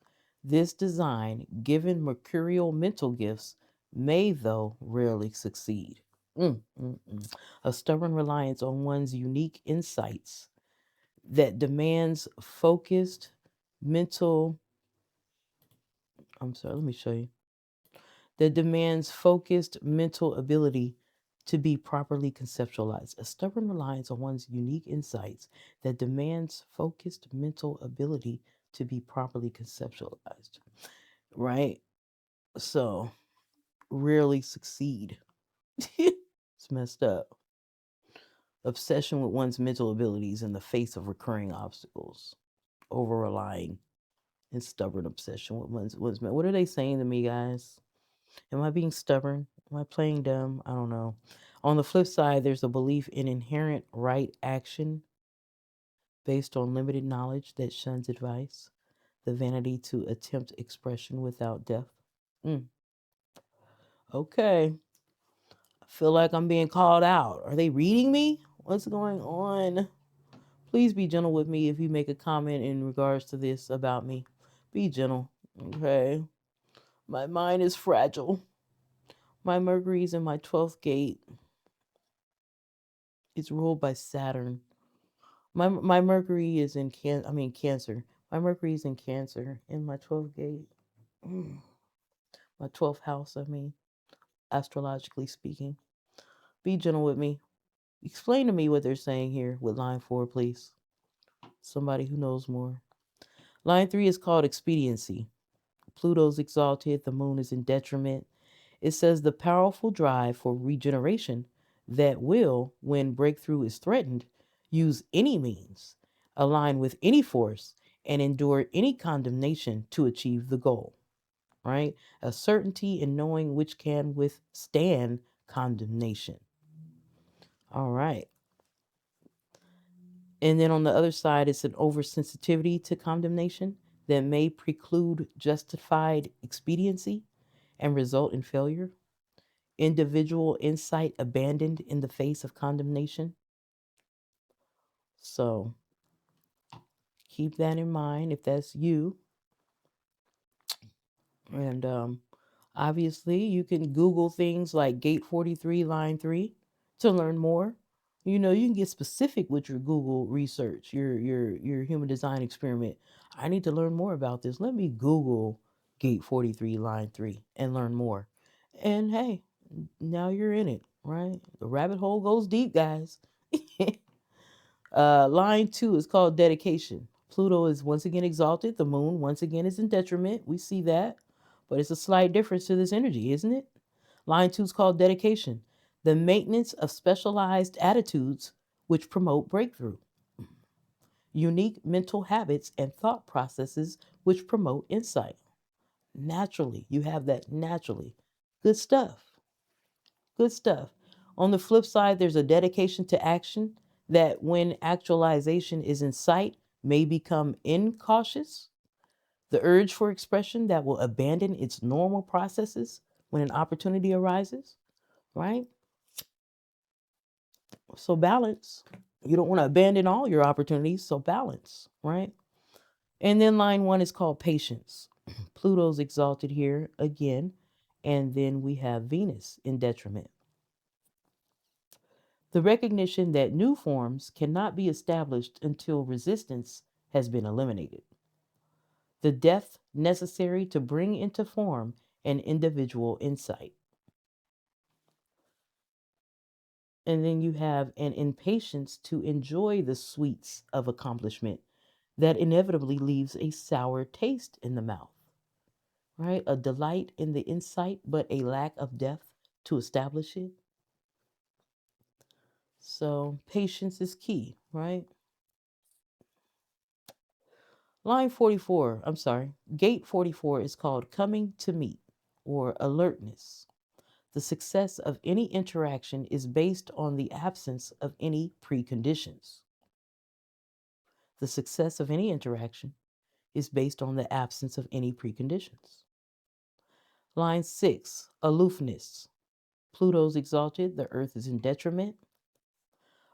This design, given mercurial mental gifts, may, though, rarely succeed. A stubborn reliance on one's unique insights that demands focused mental, I'm sorry, let me show you, that demands focused mental ability to be properly conceptualized. A stubborn reliance on one's unique insights that demands focused mental ability to be properly conceptualized. Right? So, rarely succeed. It's messed up. Obsession with one's mental abilities in the face of recurring obstacles. Over relying and stubborn obsession with one's. What are they saying to me, guys? Am I being stubborn? Am I playing dumb? I don't know. On the flip side, there's a belief in inherent right action based on limited knowledge that shuns advice, the vanity to attempt expression without depth. Okay. I feel like I'm being called out. Are they reading me? What's going on? Please be gentle with me if you make a comment in regards to this about me. Be gentle. Okay. My mind is fragile. My Mercury's in my 12th gate. It's ruled by Saturn. My Mercury is in Cancer. My Mercury is in Cancer in my 12th gate. My 12th house, astrologically speaking. Be gentle with me. Explain to me what they're saying here with line 4, please. Somebody who knows more. Line 3 is called expediency. Pluto's exalted, the moon is in detriment. It says the powerful drive for regeneration that will, when breakthrough is threatened, use any means, align with any force, and endure any condemnation to achieve the goal. Right? A certainty in knowing which can withstand condemnation. All right. And then on the other side, it's an oversensitivity to condemnation that may preclude justified expediency and result in failure. Individual insight abandoned in the face of condemnation. So keep that in mind if that's you. And obviously, you can Google things like Gate 43, Line 3 to learn more. You know, you can get specific with your Google research, your human design experiment. I need to learn more about this. Let me Google Gate 43, Line 3 and learn more. And hey, now you're in it, right? The rabbit hole goes deep, guys. Line 2 is called dedication. Pluto is once again exalted. The moon once again is in detriment. We see that. But it's a slight difference to this energy, isn't it? Line 2 is called dedication. The maintenance of specialized attitudes which promote breakthrough. Unique mental habits and thought processes which promote insight. Naturally, you have that naturally. Good stuff. Good stuff. On the flip side, there's a dedication to action that, when actualization is in sight, may become incautious. The urge for expression that will abandon its normal processes when an opportunity arises, right? So balance. You don't want to abandon all your opportunities, so balance, right? And then line 1 is called patience. Pluto's exalted here again, and then we have Venus in detriment. The recognition that new forms cannot be established until resistance has been eliminated. The depth necessary to bring into form an individual insight. And then you have an impatience to enjoy the sweets of accomplishment that inevitably leaves a sour taste in the mouth, right? A delight in the insight, but a lack of depth to establish it. So patience is key, right? Gate 44 is called coming to meet or alertness. The success of any interaction is based on the absence of any preconditions. The success of any interaction is based on the absence of any preconditions. Line 6, aloofness. Pluto's exalted, the earth is in detriment.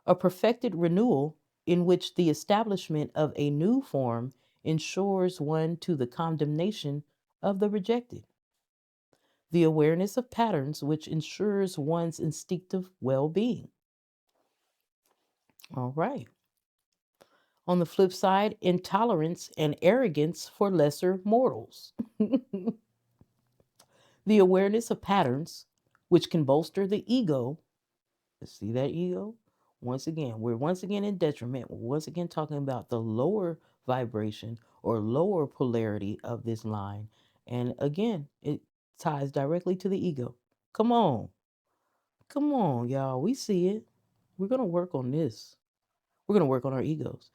A perfected renewal in which the establishment of a new form ensures one to the condemnation of the rejected. The awareness of patterns which ensures one's instinctive well being. All right. On the flip side, intolerance and arrogance for lesser mortals. The awareness of patterns which can bolster the ego. See that ego? We're once again in detriment. We're once again talking about the lower vibration or lower polarity of this line. And again, it ties directly to the ego. Come on. Come on, y'all. We see it. We're going to work on this. We're going to work on our egos.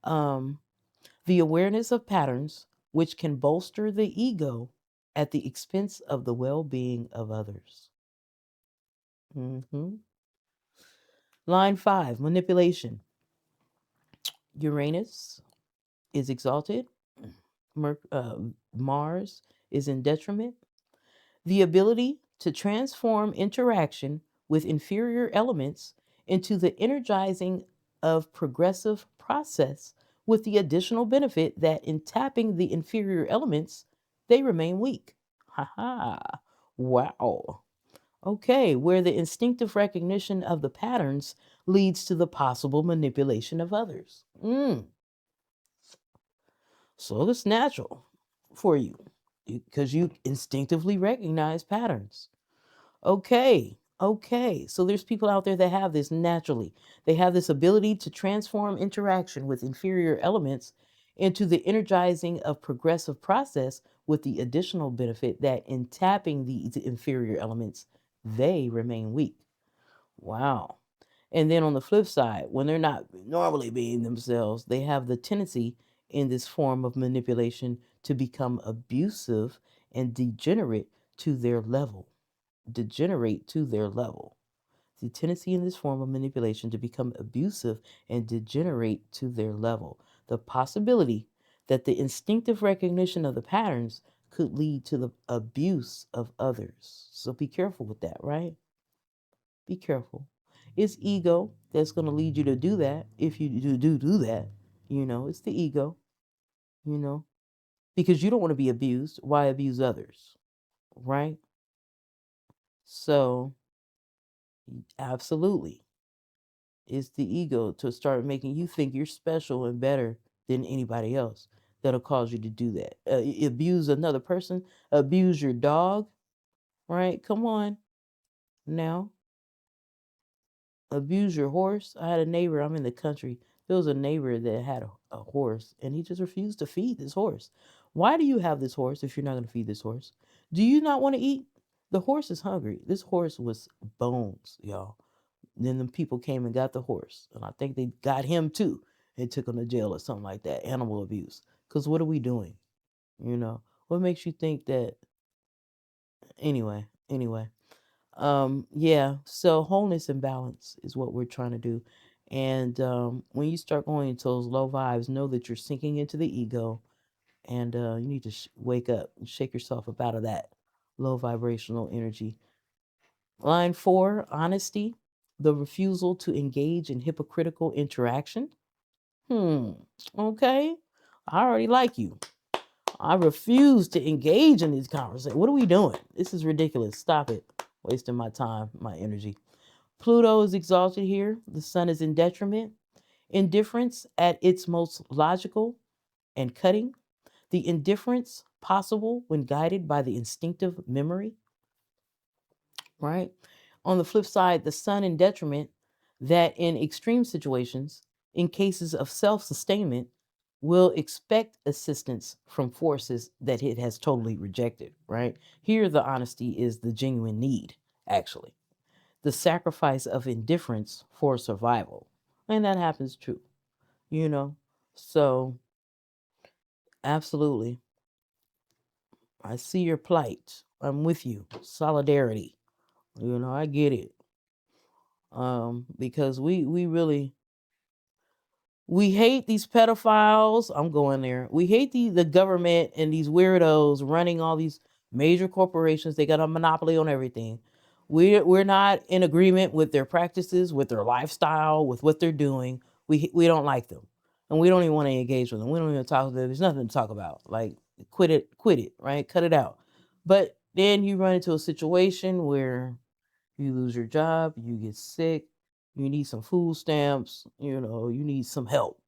The awareness of patterns which can bolster the ego at the expense of the well being of others. Line 5, manipulation. Uranus is exalted, Mars is in detriment. The ability to transform interaction with inferior elements into the energizing of progressive process with the additional benefit that in tapping the inferior elements, they remain weak. Ha ha. Wow. Okay, where the instinctive recognition of the patterns leads to the possible manipulation of others. So it's natural for you because you instinctively recognize patterns. Okay. So there's people out there that have this naturally. They have this ability to transform interaction with inferior elements into the energizing of progressive process with the additional benefit that in tapping the inferior elements, they remain weak. Wow. And then on the flip side, when they're not normally being themselves, they have the tendency in this form of manipulation to become abusive and degenerate to their level. Degenerate to their level. The tendency in this form of manipulation to become abusive and degenerate to their level. The possibility that the instinctive recognition of the patterns could lead to the abuse of others. So be careful with that, right? Be careful. It's ego that's going to lead you to do that. If you do that, it's the ego, you know, because you don't want to be abused. Why abuse others, right? So, absolutely, it's the ego to start making you think you're special and better than anybody else that'll cause you to do that. Abuse another person, abuse your dog, right? Come on now. Abuse your horse. I had a neighbor, I'm in the country. There was a neighbor that had a horse and he just refused to feed this horse. Why do you have this horse if you're not going to feed this horse? Do you not want to eat? The horse is hungry. This horse was bones, y'all. Then the people came and got the horse. And I think they got him too and took him to jail or something like that. Animal abuse. Because what are we doing? What makes you think that? Anyway. Yeah, so wholeness and balance is what we're trying to do. And when you start going into those low vibes, know that you're sinking into the ego and you need to wake up and shake yourself up out of that low vibrational energy. Line 4, honesty, the refusal to engage in hypocritical interaction. Okay, I already like you. I refuse to engage in these conversations. What are we doing? This is ridiculous. Stop it. Wasting my time, my energy. Pluto is exalted here. The sun is in detriment. Indifference at its most logical and cutting. The indifference possible when guided by the instinctive memory, right? On the flip side, the sun in detriment that in extreme situations, in cases of self sustainment, will expect assistance from forces that it has totally rejected, right? Here, the honesty is the genuine need, actually. The sacrifice of indifference for survival. And that happens too, you know? So, absolutely. I see your plight. I'm with you. Solidarity, I get it. Because we really we hate these pedophiles. I'm going there. We hate the government and these weirdos running all these major corporations. They got a monopoly on everything. We're not in agreement with their practices, with their lifestyle, with what they're doing. We don't like them, and we don't even want to engage with them. We don't even talk to them. There's nothing to talk about. Like quit it, right? Cut it out. But then you run into a situation where you lose your job, you get sick, you need some food stamps, you need some help.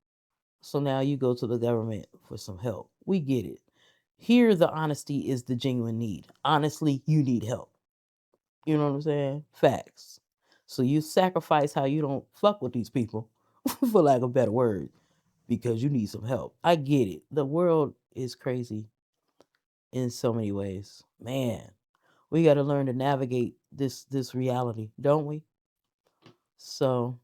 So now you go to the government for some help. We get it. Here, the honesty is the genuine need. Honestly, you need help. You know what I'm saying? Facts. So you sacrifice how you don't fuck with these people, for lack of a better word, because you need some help. I get it. The world is crazy in so many ways. Man, we got to learn to navigate this reality, don't we? So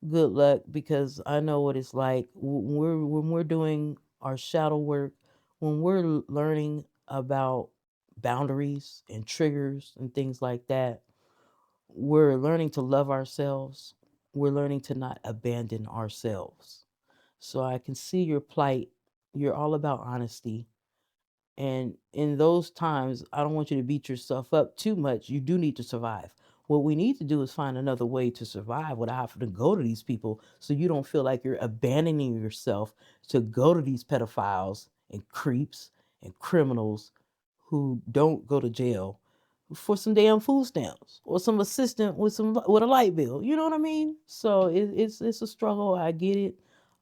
good luck, because I know what it's like when we're doing our shadow work, when we're learning about boundaries and triggers and things like that. We're learning to love ourselves. We're learning to not abandon ourselves. So I can see your plight. You're all about honesty. And in those times, I don't want you to beat yourself up too much. You do need to survive. What we need to do is find another way to survive without having to go to these people, so you don't feel like you're abandoning yourself to go to these pedophiles and creeps and criminals who don't go to jail for some damn food stamps or some assistant with a light bill. You know what I mean? So it's a struggle. I get it.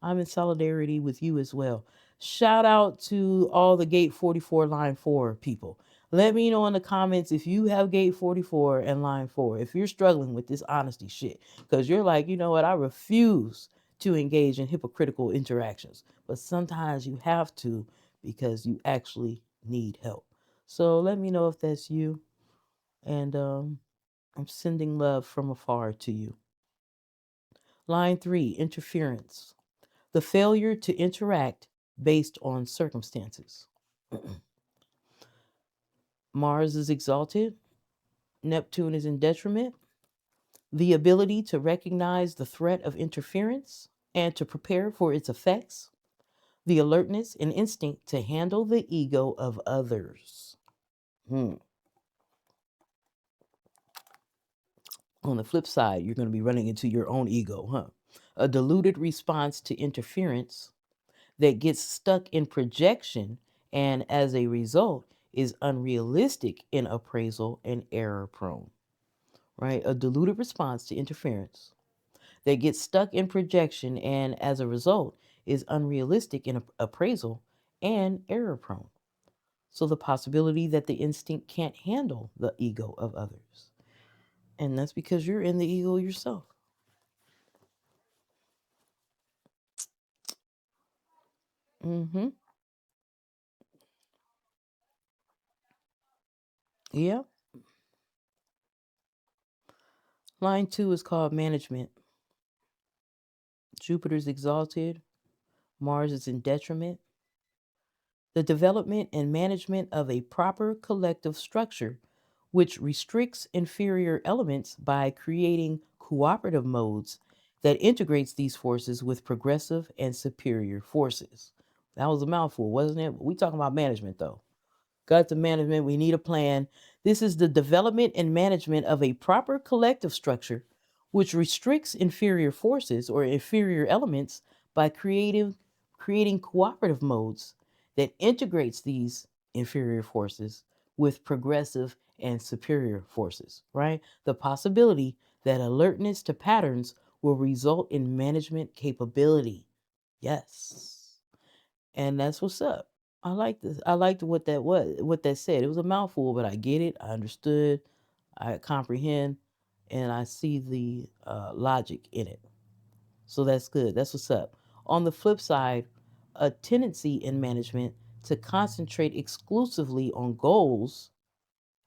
I'm in solidarity with you as well. Shout out to all the Gate 44 Line 4 people. Let me know in the comments if you have Gate 44 and Line 4, if you're struggling with this honesty shit. Because you're like, you know what, I refuse to engage in hypocritical interactions. But sometimes you have to, because you actually need help. So let me know if that's you. And I'm sending love from afar to you. Line 3, interference. The failure to interact based on circumstances. Mars is exalted, Neptune is in detriment. The ability to recognize the threat of interference and to prepare for its effects. The alertness and instinct to handle the ego of others. Hmm. On the flip side, you're going to be running into your own ego, huh? A diluted response to interference that gets stuck in projection and as a result is unrealistic in appraisal and error prone, right? A diluted response to interference that gets stuck in projection and as a result is unrealistic in appraisal and error prone. So the possibility that the instinct can't handle the ego of others. And that's because you're in the ego yourself. Mm-hmm. Yeah. Line 2 is called management. Jupiter's exalted, Mars is in detriment. The development and management of a proper collective structure which restricts inferior elements by creating cooperative modes that integrates these forces with progressive and superior forces. That was a mouthful, wasn't it? We talking about management though. Got the management, we need a plan. This is the development and management of a proper collective structure which restricts inferior forces or inferior elements by creating cooperative modes that integrates these inferior forces with progressive and superior forces, right? The possibility that alertness to patterns will result in management capability. Yes. And that's what's up. I like this. I liked what that said. It was a mouthful, but I get it. I understood. I comprehend, and I see the logic in it. So that's good. That's what's up. On the flip side, a tendency in management to concentrate exclusively on goals,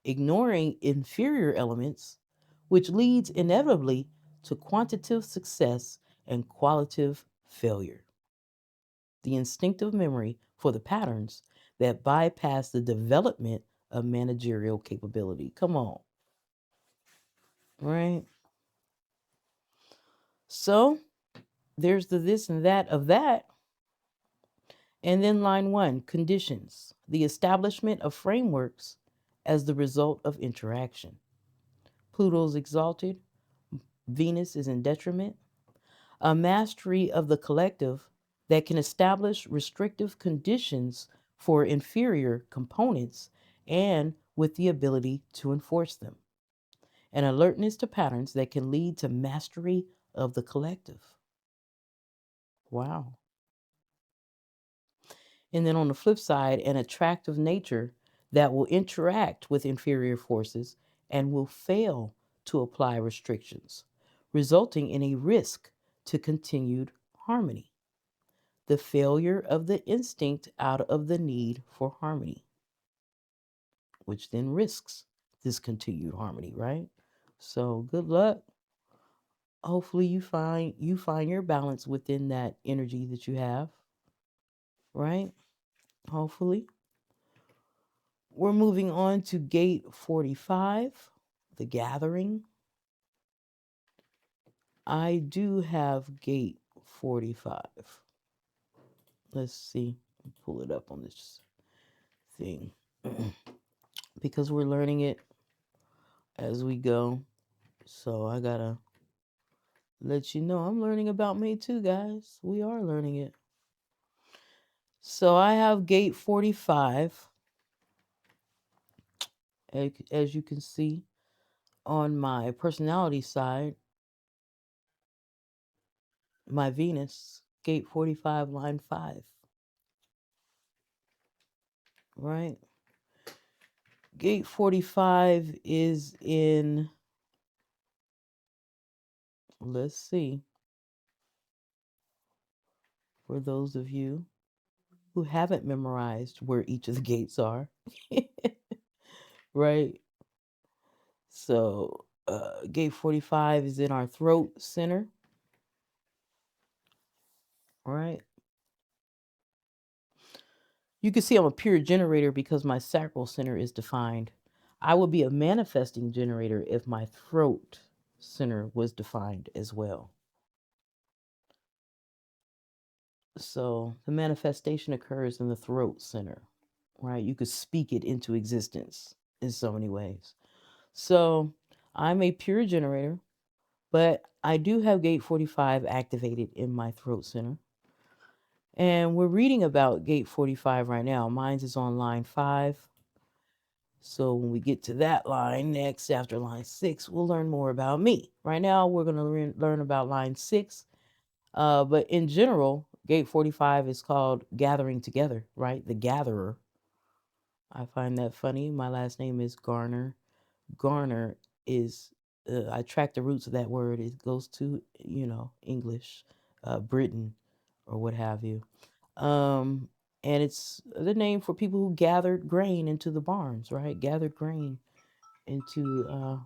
ignoring inferior elements, which leads inevitably to quantitative success and qualitative failure. The instinctive memory for the patterns that bypass the development of managerial capability. Come on. right? So there's the this and that of that. And then line 1, conditions, the establishment of frameworks as the result of interaction. Pluto's exalted, Venus is in detriment. A mastery of the collective that can establish restrictive conditions for inferior components and with the ability to enforce them. An alertness to patterns that can lead to mastery of the collective. Wow. And then on the flip side, an attractive nature that will interact with inferior forces and will fail to apply restrictions, resulting in a risk to continued harmony. The failure of the instinct out of the need for harmony, which then risks discontinued harmony, right? So good luck. Hopefully you find your balance within that energy that you have, right? Hopefully. We're moving on to gate 45, the gathering. I do have gate 45. Let's see. Pull it up on this thing because we're learning it as we go. So I gotta let you know I'm learning about me too, guys. We are learning it. So I have gate 45, as you can see on my personality side, my Venus, gate 45, line 5, right? Gate 45 is in, let's see, for those of you who haven't memorized where each of the gates are, right? So, gate 45 is in our throat center, right? You can see I'm a pure generator because my sacral center is defined. I would be a manifesting generator if my throat center was defined as well. So, the manifestation occurs in the throat center, right? You could speak it into existence in so many ways. So I'm a pure generator, but I do have gate 45 activated in my throat center. And we're reading about gate 45 right now. Mine's is on line 5. So when we get to that line next, after line 6, we'll learn more about me. Right now, we're going to learn about line 6. But in general, gate 45 is called gathering together, right? The gatherer. I find that funny. My last name is Garner. Garner is, I track the roots of that word. It goes to, English, Britain, or what have you. Um, and it's the name for people who gathered grain into the barns, right? Gathered grain into,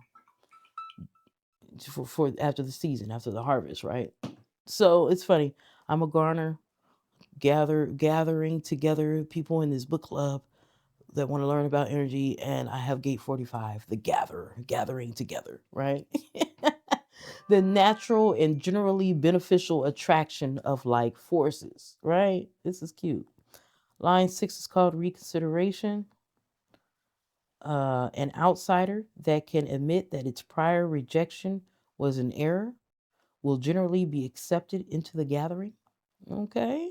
for after the season, after the harvest, right? So it's funny. I'm a Garner, gathering together people in this book club that want to learn about energy, and I have gate 45, the gatherer, gathering together, right? The natural and generally beneficial attraction of like forces, right? This is cute. Line 6 is called reconsideration. An outsider that can admit that its prior rejection was an error will generally be accepted into the gathering. Okay.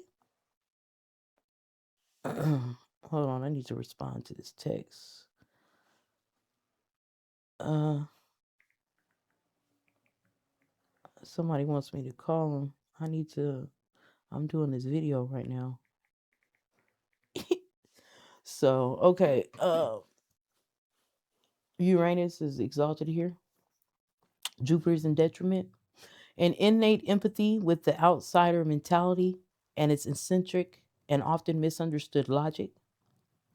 Hold on, I need to respond to this text. Uh, Somebody wants me to call him. I'm doing this video right now. So, okay. Uranus is exalted here. Jupiter's in detriment. An innate empathy with the outsider mentality and its eccentric and often misunderstood logic,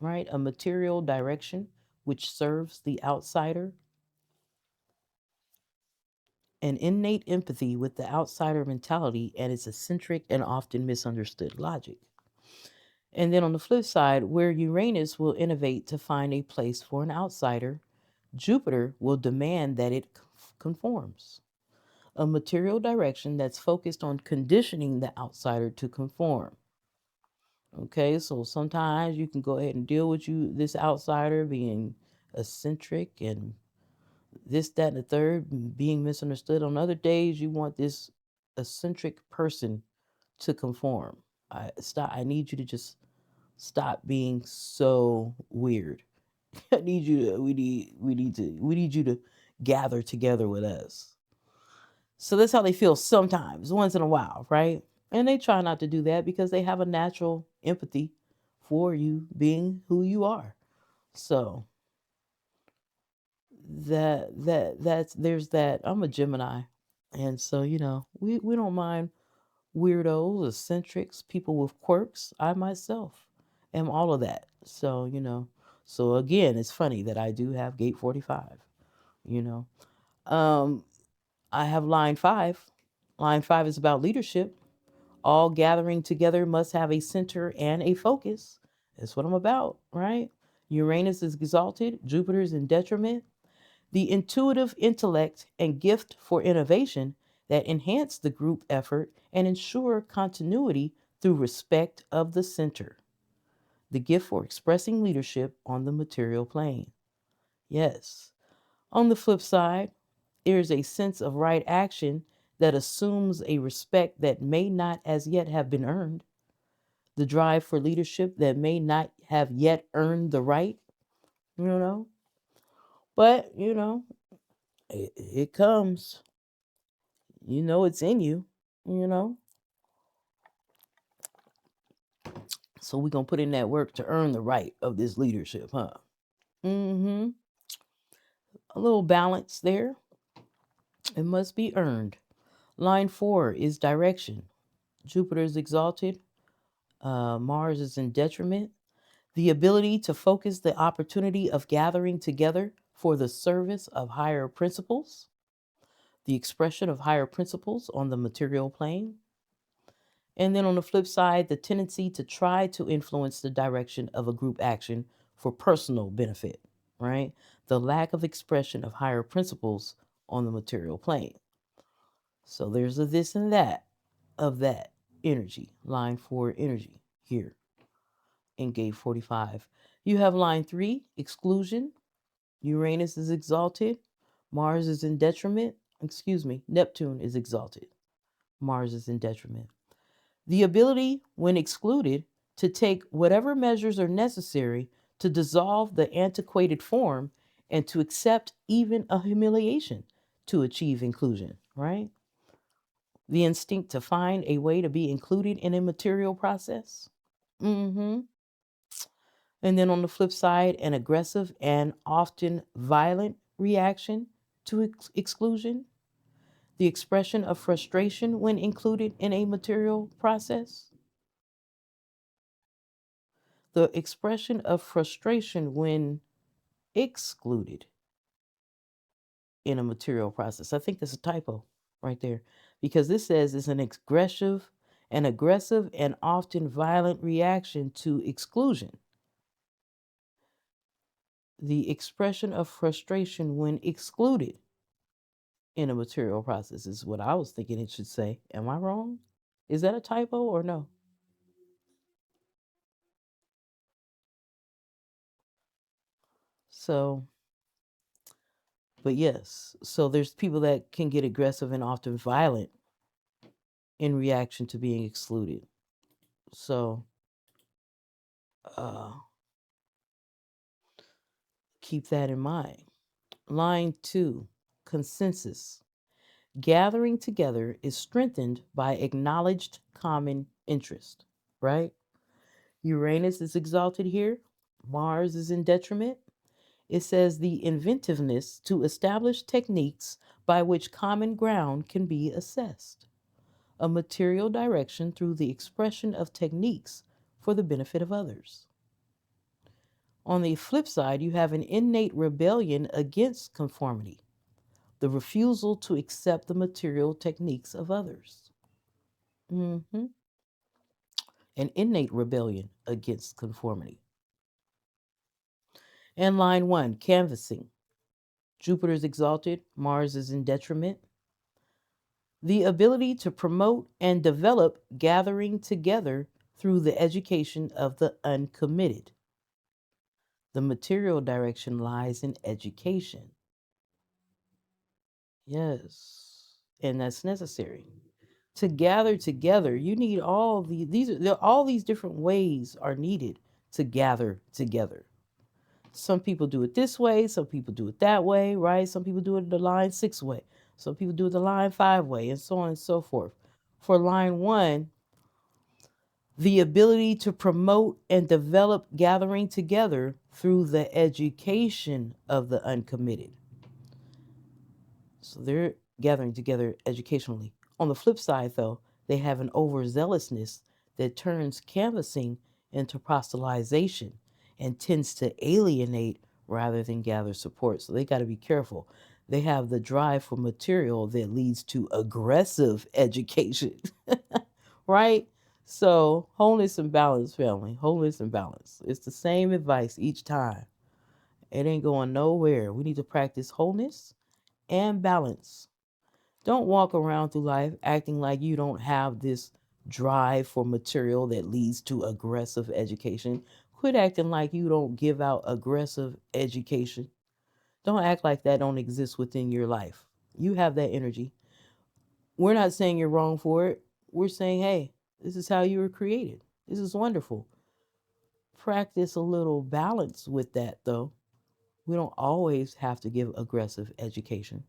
right? A material direction which serves the outsider. An innate empathy with the outsider mentality and its eccentric and often misunderstood logic. And then on the flip side, where Uranus will innovate to find a place for an outsider, Jupiter will demand that it conforms. A material direction that's focused on conditioning the outsider to conform. Okay, so sometimes you can go ahead and deal with this outsider being eccentric and this, that, and the third, being misunderstood. On other days, you want this eccentric person to conform. I need you to just stop being so weird. I need you to we need you to gather together with us. So that's how they feel sometimes, once in a while, right? And they try not to do that because they have a natural empathy for you being who you are. So that's there's that. I'm a Gemini. And so, we don't mind weirdos, eccentrics, people with quirks. I myself am all of that. So, so again, it's funny that I do have gate 45, you know. Um, I have line 5. Line 5 is about leadership. All gathering together must have a center and a focus. That's what I'm about, right? Uranus is exalted, Jupiter is in detriment. The intuitive intellect and gift for innovation that enhance the group effort and ensure continuity through respect of the center. The gift for expressing leadership on the material plane. Yes. On the flip side, there is a sense of right action that assumes a respect that may not as yet have been earned, the drive for leadership that may not have yet earned the right, you know. But, it comes. It's in you, you know. So we're going to put in that work to earn the right of this leadership, huh? Mm-hmm. A little balance there. It must be earned. Line 4 is direction. Jupiter is exalted. Mars is in detriment. The ability to focus the opportunity of gathering together for the service of higher principles. The expression of higher principles on the material plane. And then on the flip side, the tendency to try to influence the direction of a group action for personal benefit, right? The lack of expression of higher principles on the material plane. So there's a this and that of that energy, line 4 energy here in gate 45. You have line 3, exclusion. Uranus is exalted. Mars is in detriment. Excuse me, Neptune is exalted. Mars is in detriment. The ability, when excluded, to take whatever measures are necessary to dissolve the antiquated form and to accept even a humiliation to achieve inclusion, right? The instinct to find a way to be included in a material process. Mm-hmm. And then on the flip side, an aggressive and often violent reaction to exclusion. The expression of frustration when included in a material process. The expression of frustration when excluded in a material process. I think that's a typo right there because this says it's an aggressive and often violent reaction to exclusion. The expression of frustration when excluded in a material process is what I was thinking it should say. Am I wrong? Is that a typo or no? So, but yes, so there's people that can get aggressive and often violent in reaction to being excluded. So, uh, keep that in mind. Line 2, consensus. Gathering together is strengthened by acknowledged common interest, right? Uranus is exalted here, Mars is in detriment. It says the inventiveness to establish techniques by which common ground can be assessed, a material direction through the expression of techniques for the benefit of others. On the flip side, you have an innate rebellion against conformity, the refusal to accept the material techniques of others. Mm-hmm. An innate rebellion against conformity. And line 1, canvassing. Jupiter is exalted, Mars is in detriment. The ability to promote and develop gathering together through the education of the uncommitted. The material direction lies in education. Yes, and that's necessary. To gather together, you need all all these different ways are needed to gather together. Some people do it this way, some people do it that way, right? Some people do it the line 6 way. Some people do it the line 5 way, and so on and so forth. For line 1, the ability to promote and develop gathering together through the education of the uncommitted. So they're gathering together educationally. On the flip side, though, they have an overzealousness that turns canvassing into proselytization and tends to alienate rather than gather support. So they got to be careful. They have the drive for material that leads to aggressive education, right? So, wholeness and balance, family. Wholeness and balance. It's the same advice each time. It ain't going nowhere. We need to practice wholeness and balance. Don't walk around through life acting like you don't have this drive for material that leads to aggressive education. Quit acting like you don't give out aggressive education. Don't act like that don't exist within your life. You have that energy. We're not saying you're wrong for it. We're saying, hey, this is how you were created. This is wonderful. Practice a little balance with that, though. We don't always have to give aggressive education.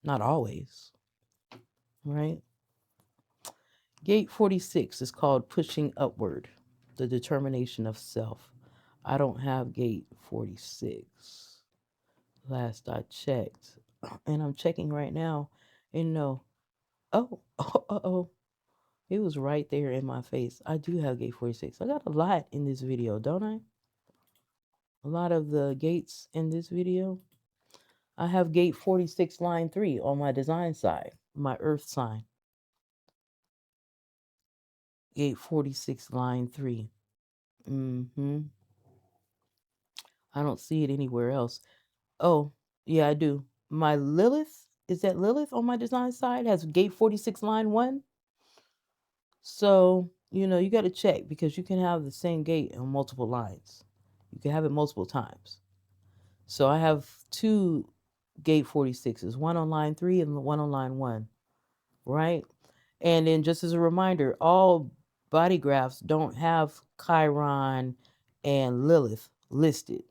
Not always, right? Gate 46 is called pushing upward, the determination of self. I don't have gate 46. Last I checked, and I'm checking right now, and no, oh, it was right there in my face. I do have gate 46. I got a lot in this video, don't I? A lot of the gates in this video. I have gate 46 line 3 on my design side, my earth sign. Gate 46 line 3. Mm-hmm. I don't see it anywhere else. Oh, yeah, I do. My Lilith, is that Lilith on my design side? Has gate 46 line 1. So, you got to check because you can have the same gate on multiple lines. You can have it multiple times. So I have two gate 46s, one on line 3 and one on line 1, right? And then just as a reminder, all body graphs don't have Chiron and Lilith listed.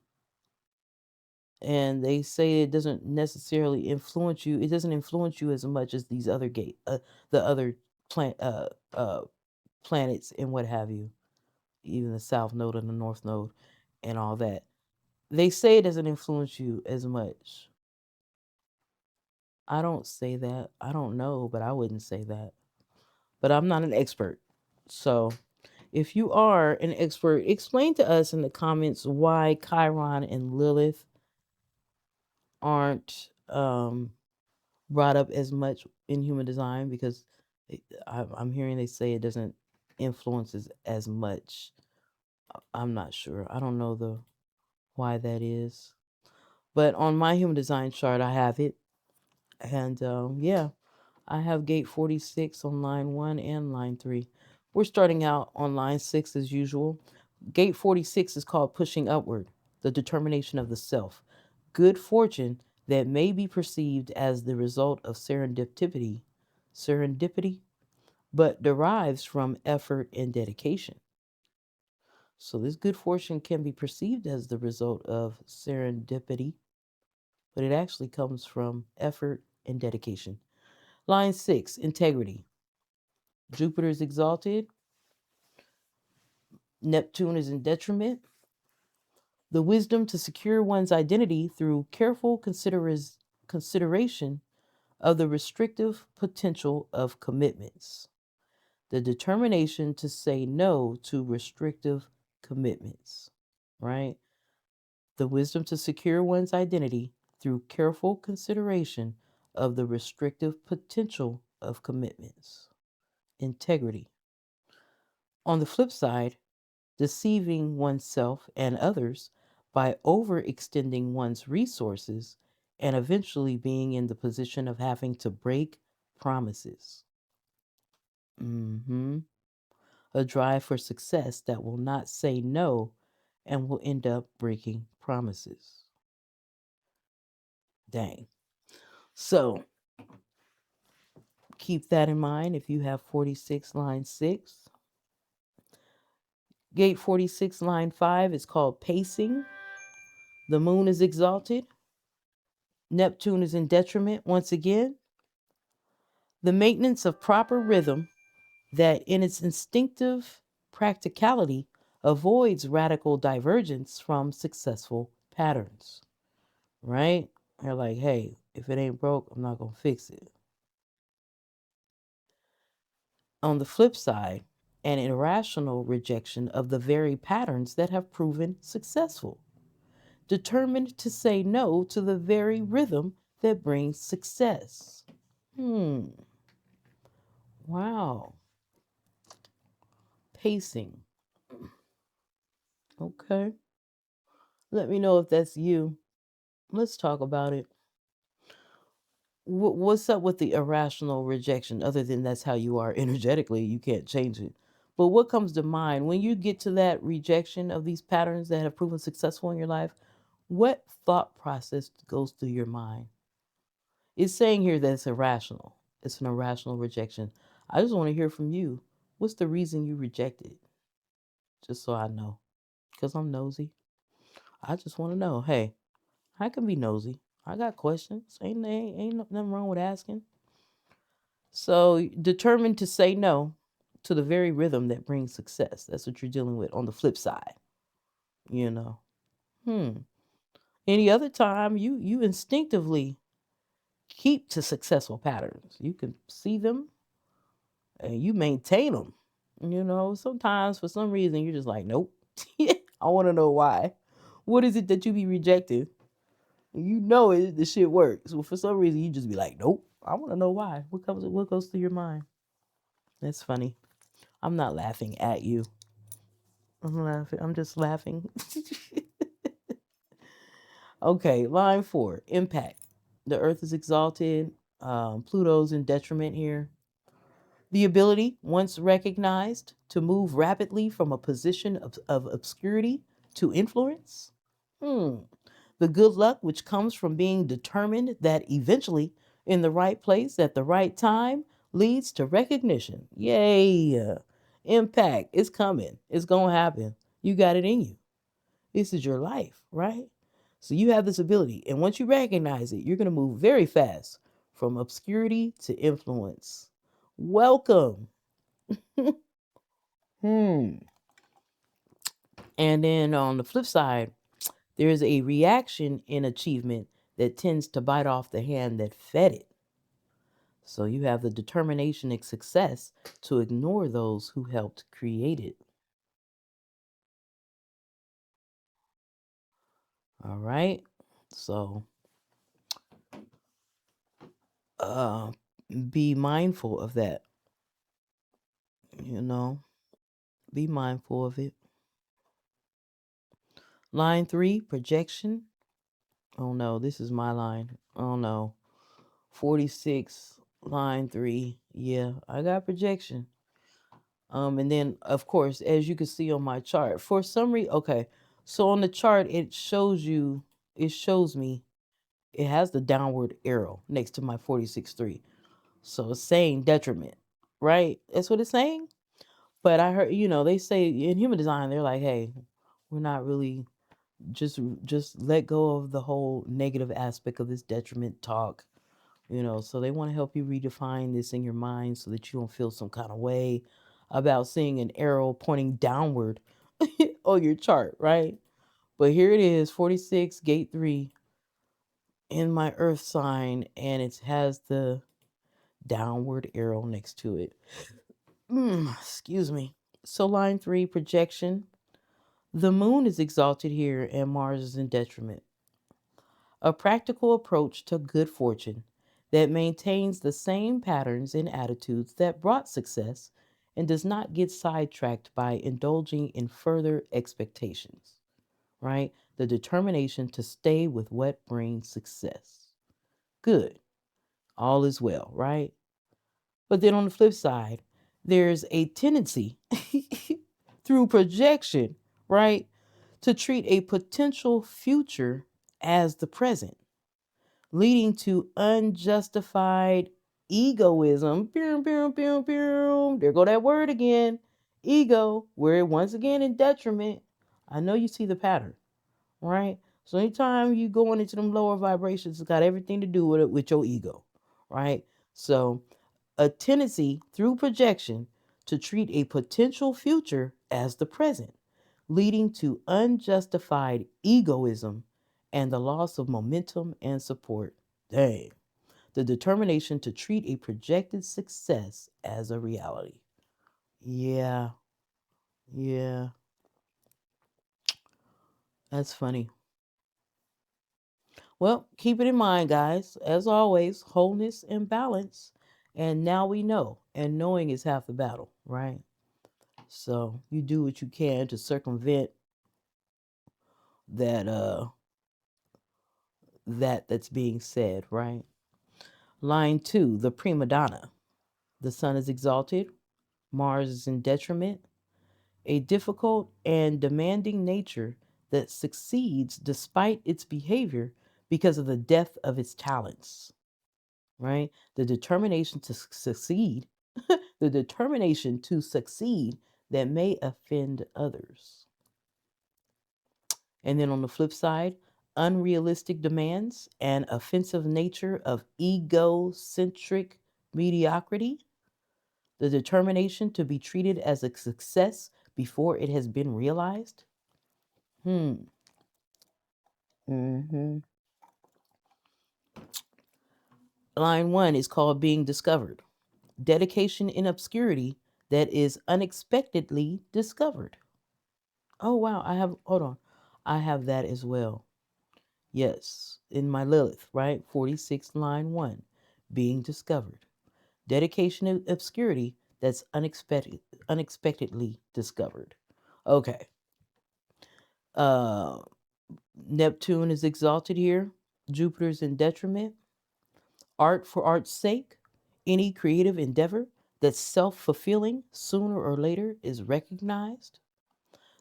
And they say it doesn't necessarily influence you. It doesn't influence you as much as these other the other planets and what have you, even the south node and the north node, and all that. They say it doesn't influence you as much. I don't say that. I don't know, but I wouldn't say that. But I'm not an expert, so if you are an expert, explain to us in the comments why Chiron and Lilith aren't brought up as much in human design because I'm hearing they say it doesn't influence as much. I'm not sure. I don't know the why that is. But on my human design chart, I have it. And yeah, I have gate 46 on line 1 and line 3. We're starting out on line 6 as usual. Gate 46 is called pushing upward, the determination of the self. Good fortune that may be perceived as the result of serendipity, but derives from effort and dedication. So this good fortune can be perceived as the result of serendipity, but it actually comes from effort and dedication. Line 6, integrity. Jupiter is exalted. Neptune is in detriment. The wisdom to secure one's identity through careful consideration of the restrictive potential of commitments. The determination to say no to restrictive commitments, right? The wisdom to secure one's identity through careful consideration of the restrictive potential of commitments. Integrity. On the flip side, deceiving oneself and others by overextending one's resources and eventually being in the position of having to break promises. Hmm. A drive for success that will not say no and will end up breaking promises. Dang. So keep that in mind if you have 46 line 6. Gate 46 line 5 is called pacing. The moon is exalted. Neptune is in detriment once again. The maintenance of proper rhythm that in its instinctive practicality avoids radical divergence from successful patterns, right? They're like, hey, if it ain't broke, I'm not going to fix it. On the flip side, an irrational rejection of the very patterns that have proven successful, determined to say no to the very rhythm that brings success. Wow. Pacing. Okay. Let me know if that's you. Let's talk about it. What's up with the irrational rejection, other than that's how you are energetically? You can't change it. But what comes to mind when you get to that rejection of these patterns that have proven successful in your life? What thought process goes through your mind? It's saying here that it's irrational. It's an irrational rejection. I just want to hear from you. What's the reason you rejected? Just so I know. Because I'm nosy. I just want to know. Hey, I can be nosy. I got questions. Ain't nothing wrong with asking. So determined to say no to the very rhythm that brings success. That's what you're dealing with on the flip side. You know. Any other time you instinctively keep to successful patterns. You can see them and you maintain them. Sometimes for some reason you're just like, nope. I want to know why. What is it that you be rejecting? You know it, the shit works. Well, for some reason you just be like, nope. I want to know why. What goes through your mind? That's funny. I'm not laughing at you. I'm laughing. I'm just laughing. Okay, line 4, impact. The earth is exalted. Pluto's in detriment here. The ability, once recognized, to move rapidly from a position of obscurity to influence. The good luck which comes from being determined that eventually, in the right place at the right time, leads to recognition. Yay! Impact. It's coming. It's going to happen. You got it in you. This is your life, right? So you have this ability. And once you recognize it, you're going to move very fast from obscurity to influence. Welcome. Hmm. And then on the flip side, there is a reaction in achievement that tends to bite off the hand that fed it. So you have the determination and success to ignore those who helped create it. All right. So uh, be mindful of that. You know, be mindful of it. Line 3, projection. Oh no, this is my line. Oh no. 46, line 3. Yeah, I got projection. And then, of course, as you can see on my chart, for some reason, okay, so on the chart, it shows me, it has the downward arrow next to my 46.3. So it's saying detriment, right? That's what it's saying. But I heard, they say in human design, they're like, hey, we're not really, just let go of the whole negative aspect of this detriment talk. So they want to help you redefine this in your mind so that you don't feel some kind of way about seeing an arrow pointing downward on your chart, right? But here it is, 46, gate 3 in my earth sign, and it has the downward arrow next to it. Excuse me. So line 3, projection. The moon is exalted here and Mars is in detriment. A practical approach to good fortune that maintains the same patterns and attitudes that brought success and does not get sidetracked by indulging in further expectations, right? The determination to stay with what brings success. Good. All is well, right? But then on the flip side, there's a tendency through projection, right, to treat a potential future as the present, leading to unjustified egoism. There go that word again. Ego, where once again in detriment. I know you see the pattern, right? So anytime you going into them lower vibrations, it's got everything to do with it with your ego, right? So a tendency through projection to treat a potential future as the present, leading to unjustified egoism and the loss of momentum and support. Dang. The determination to treat a projected success as a reality. Yeah, yeah, that's funny. Well, keep it in mind, guys. As always, wholeness and balance. And now we know, and knowing is half the battle, right? So you do what you can to circumvent that that's being said, right? Line 2, the prima donna. The sun is exalted, Mars is in detriment, a difficult and demanding nature that succeeds despite its behavior because of the depth of its talents, right? The determination to succeed, the determination to succeed that may offend others. And then on the flip side, unrealistic demands and offensive nature of egocentric mediocrity, the determination to be treated as a success before it has been realized. Hmm. Mm-hmm. Line 1 is called being discovered. Dedication in obscurity that is unexpectedly discovered. Oh wow, hold on. I have that as well. Yes, in my Lilith, right? 46 line 1. Being discovered. Dedication in obscurity that's unexpectedly discovered. Okay. Uh Neptune is exalted here. Jupiter's in detriment. Art for art's sake. Any creative endeavor that's self-fulfilling sooner or later is recognized.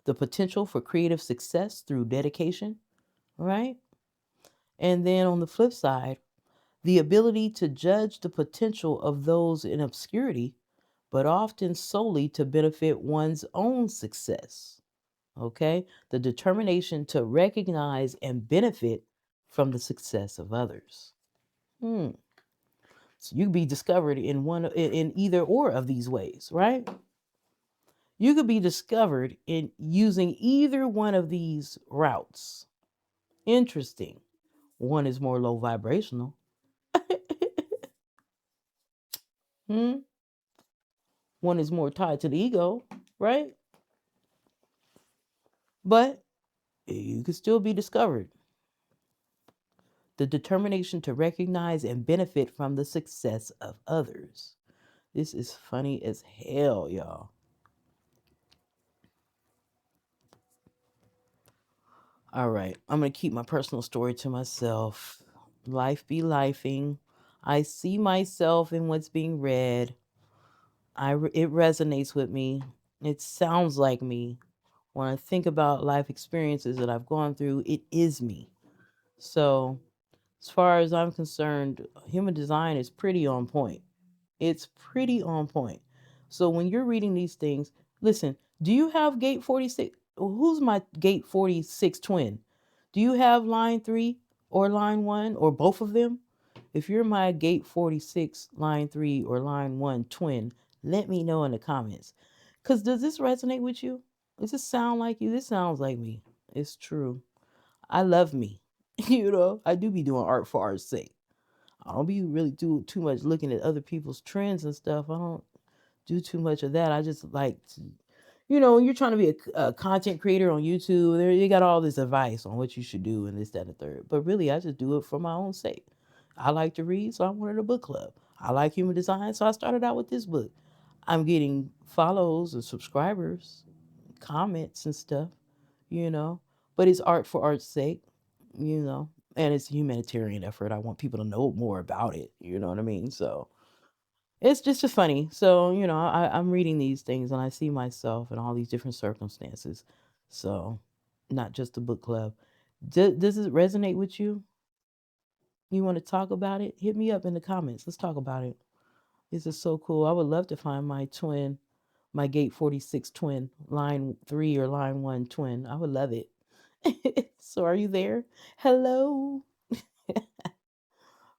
The potential for creative success through dedication, right? And then on the flip side, the ability to judge the potential of those in obscurity, but often solely to benefit one's own success. Okay? The determination to recognize and benefit from the success of others. Hmm. So you could be discovered in either or of these ways, right? You could be discovered in using either one of these routes. Interesting. One is more low vibrational. Hmm? One is more tied to the ego, right? But you could still be discovered. The determination to recognize and benefit from the success of others. This is funny as hell, y'all. All right, I'm going to keep my personal story to myself. Life be lifing. I see myself in what's being read. It resonates with me. It sounds like me. When I think about life experiences that I've gone through, it is me. So, as far as I'm concerned, human design is pretty on point. It's pretty on point. So when you're reading these things, listen, do you have gate 46? Who's my gate 46 twin? Do you have line 3 or line 1 or both of them? If you're my gate 46, line 3 or line 1 twin, let me know in the comments. Cuz does this resonate with you? Does this sound like you? This sounds like me. It's true. I love me. I do be doing art for art's sake. I don't be really do too much looking at other people's trends and stuff. I don't do too much of that. I just like to, when you're trying to be a content creator on YouTube, they got all this advice on what you should do and this, that, and the third. But really, I just do it for my own sake. I like to read, so I wanted a book club. I like human design, so I started out with this book. I'm getting follows and subscribers, comments and stuff, you know. But it's art for art's sake, you know. And it's a humanitarian effort. I want people to know more about it. You know what I mean? So it's just funny. So, I'm reading these things and I see myself in all these different circumstances. So, not just the book club. Does it resonate with you? You want to talk about it? Hit me up in the comments. Let's talk about it. This is so cool. I would love to find my twin, my Gate 46 twin, line 3 or line 1 twin. I would love it. So, are you there? Hello.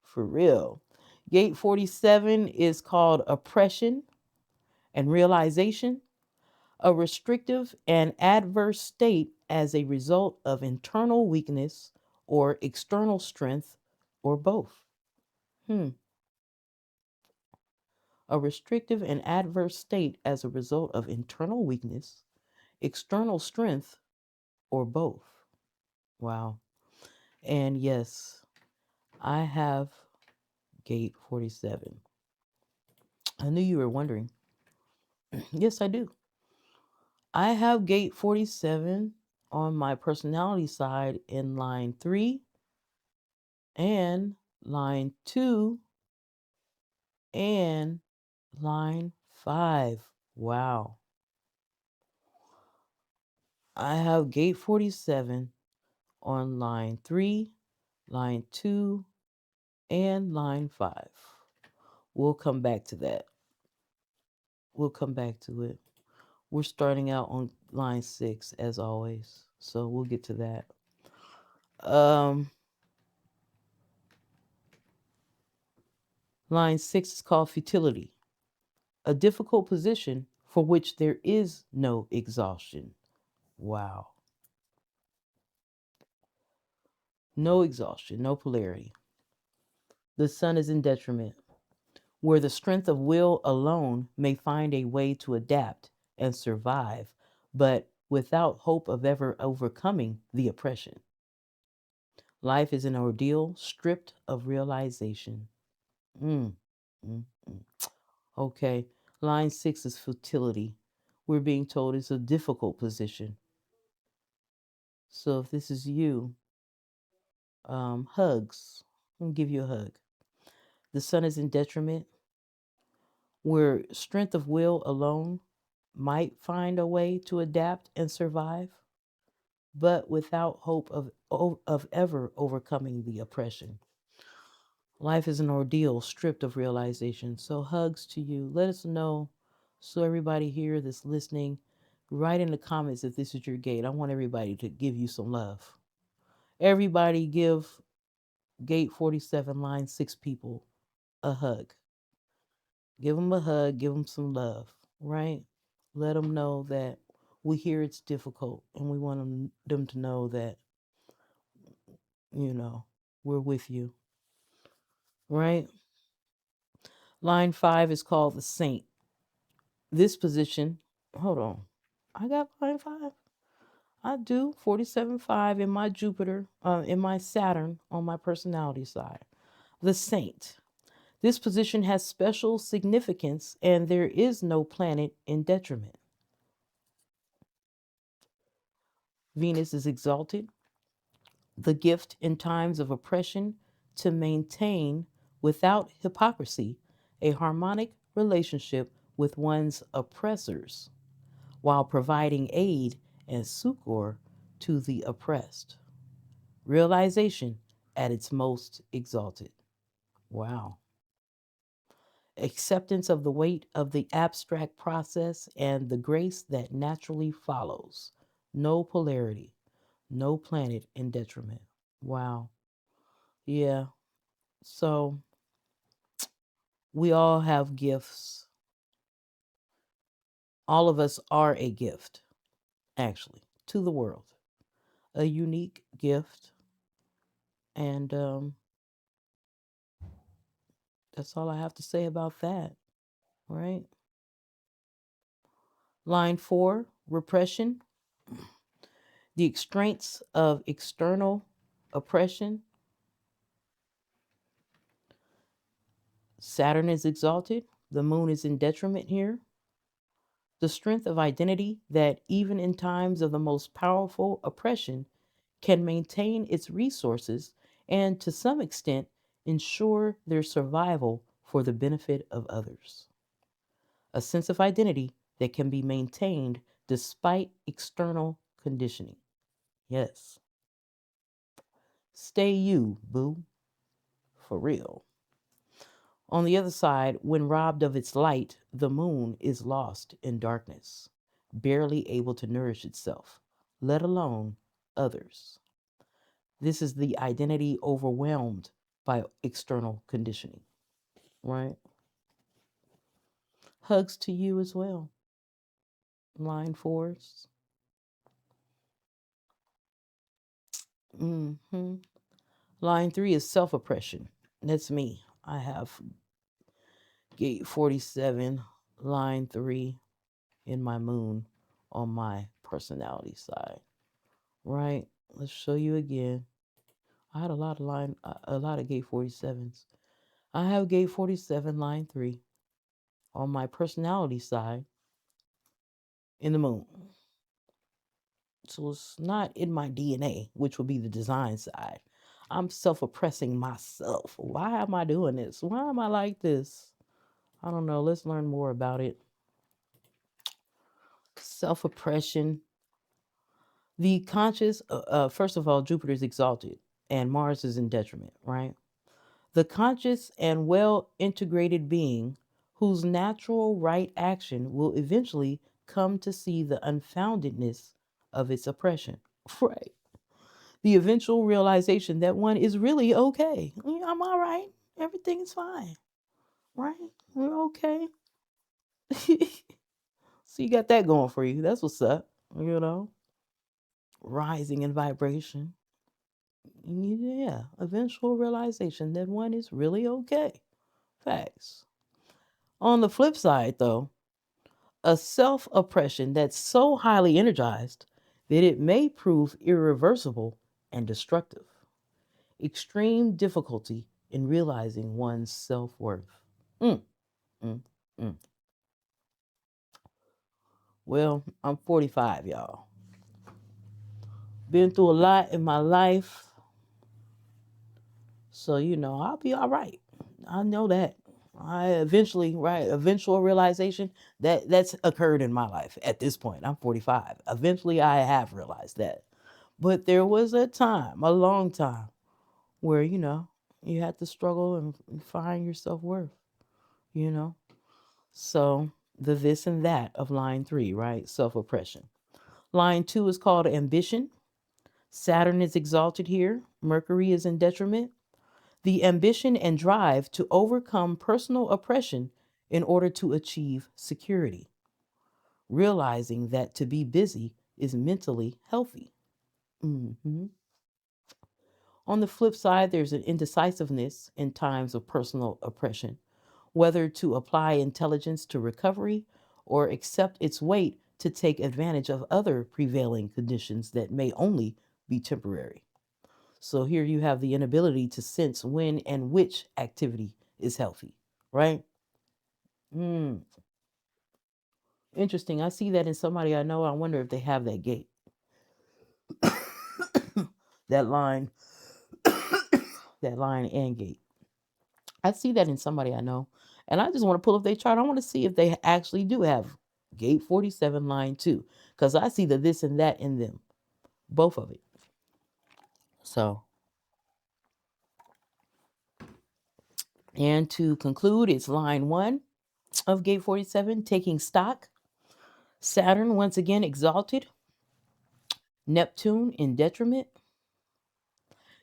For real. Gate 47 is called oppression and realization, a restrictive and adverse state as a result of internal weakness or external strength or both. Hmm. A restrictive and adverse state as a result of internal weakness, external strength, or both. Wow. And yes, I have gate 47. I knew you were wondering. Yes, I do. I have gate 47 on my personality side in line 3 and line 2 and line 5. Wow. I have gate 47 on line 3, line 2, and line 5. We'll come back to that. We'll come back to it. We're starting out on line 6 as always. So we'll get to that. Line 6 is called futility, a difficult position for which there is no exhaustion. Wow. No exhaustion, no polarity. The sun is in detriment, where the strength of will alone may find a way to adapt and survive, but without hope of ever overcoming the oppression. Life is an ordeal stripped of realization. Mm, mm, mm. Okay, line 6 is futility. We're being told it's a difficult position. So if this is you, hugs. I'll give you a hug. The sun is in detriment, where strength of will alone might find a way to adapt and survive, but without hope of ever overcoming the oppression. Life is an ordeal stripped of realization. So, hugs to you. Let us know. So, everybody here that's listening, write in the comments if this is your gate. I want everybody to give you some love. Everybody give gate 47, line 6 people a hug. Give them a hug, give them some love, right? Let them know that we hear it's difficult and we want them to know that, you know, we're with you, right? Line 5 is called the saint. This position, hold on, I got line 5. I do 47.5 in my Jupiter, in my Saturn on my personality side. The saint. This position has special significance and there is no planet in detriment. Venus is exalted, the gift in times of oppression to maintain, without hypocrisy, a harmonic relationship with one's oppressors while providing aid and succor to the oppressed. Realization at its most exalted. Wow. Acceptance of the weight of the abstract process and the grace that naturally follows. No polarity, no planet in detriment. Wow. Yeah. So we all have gifts. All of us are a gift, actually, to the world. A unique gift. And that's all I have to say about that, right? Line 4, repression. The constraints of external oppression. Saturn is exalted. The moon is in detriment here. The strength of identity that, even in times of the most powerful oppression, can maintain its resources and to some extent ensure their survival for the benefit of others. A sense of identity that can be maintained despite external conditioning. Yes. Stay you, boo. For real. On the other side, when robbed of its light, the moon is lost in darkness, barely able to nourish itself, let alone others. This is the identity overwhelmed by external conditioning, right? Hugs to you as well. Line fours. hmm Line three is self oppression. That's me. I have gate 47, line three in my moon on my personality side, right? Let's show you again. I had a lot of gate 47s. I have gate 47, line three on my personality side in the moon. So it's not in my DNA, which will be the design side. I'm self oppressing myself. Why am I doing this? Why am I like this? I don't know. Let's learn more about it. Self oppression. The conscious, first of all, Jupiter is exalted and Mars is in detriment, right? The conscious and well integrated being whose natural right action will eventually come to see the unfoundedness of its oppression. Right. The eventual realization that one is really okay. Yeah, I'm all right. Everything is fine. Right? We're okay. So you got that going for you. That's what's up. You know, rising in vibration. Yeah, eventual realization that one is really okay. Facts. On the flip side, though, a self oppression that's so highly energized that it may prove irreversible and destructive. Extreme difficulty in realizing one's self worth. Mm, mm, mm. Well, I'm 45, y'all. Been through a lot in my life. So, I'll be all right. I know that. I eventually, right, eventual realization that's occurred in my life at this point. I'm 45. Eventually, I have realized that. But there was a time, a long time, where, you had to struggle and find your self worth, you know? So, the this and that of line three, right? Self oppression. Line two is called ambition. Saturn is exalted here, Mercury is in detriment. The ambition and drive to overcome personal oppression in order to achieve security, realizing that to be busy is mentally healthy. Mhm. On the flip side, there's an indecisiveness in times of personal oppression, whether to apply intelligence to recovery or accept its weight to take advantage of other prevailing conditions that may only be temporary. So here you have the inability to sense when and which activity is healthy, right? Mm, interesting. I see that in somebody I know. I wonder if they have that gate, that line, that line and gate. I see that in somebody I know. And I just want to pull up their chart. I want to see if they actually do have gate 47, line 2, because I see the this and that in them, both of it. So, and to conclude, it's line 1 of gate 47, taking stock. Saturn once again exalted, Neptune in detriment.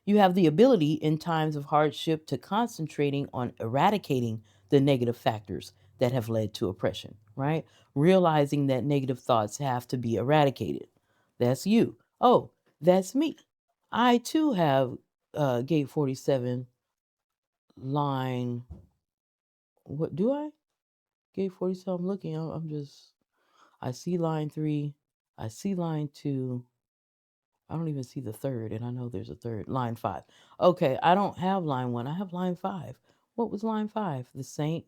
You have the ability in times of hardship to concentrating on eradicating the negative factors that have led to oppression, right? Realizing that negative thoughts have to be eradicated. That's you. Oh, that's me. I too have gate 47 line. What do I? Gate 47. I'm looking. I'm just. I see line 3. I see line 2. I don't even see the third, and I know there's a third. Line 5. Okay, I don't have line 1. I have line 5. What was line 5? The saint.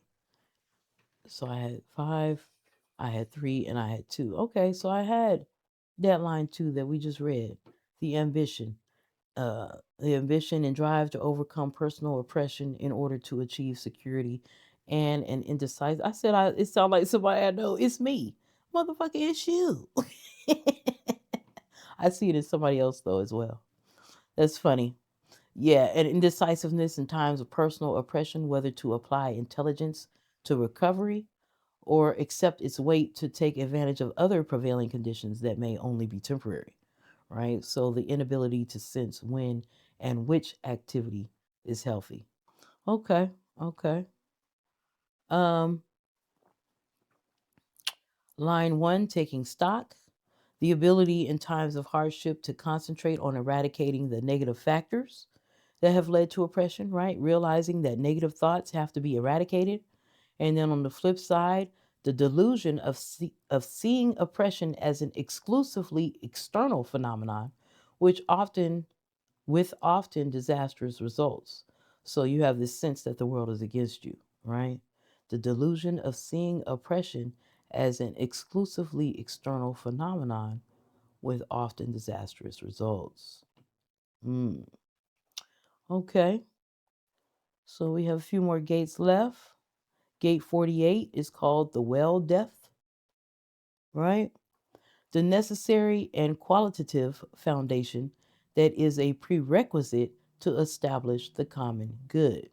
So I had 5, I had 3, and I had 2. Okay, so I had that line 2 that we just read. The ambition. the ambition and drive to overcome personal oppression in order to achieve security, and an indecisive. It sounds like somebody I know. It's me, motherfucker. It's you. I see it in somebody else though as well. That's funny. Yeah, and indecisiveness in times of personal oppression, whether to apply intelligence to recovery or accept its weight to take advantage of other prevailing conditions that may only be temporary, right? So the inability to sense when and which activity is healthy. Okay, okay. Um, Line one, taking stock. The ability in times of hardship to concentrate on eradicating the negative factors that have led to oppression, right? Realizing that negative thoughts have to be eradicated. And then on the flip side, the delusion of seeing oppression as an exclusively external phenomenon, which often disastrous results. So you have this sense that the world is against you, right? The delusion of seeing oppression as an exclusively external phenomenon with often disastrous results. Mm. Okay, so we have a few more gates left. Gate 48 is called the well depth, right? The necessary and qualitative foundation that is a prerequisite to establish the common good.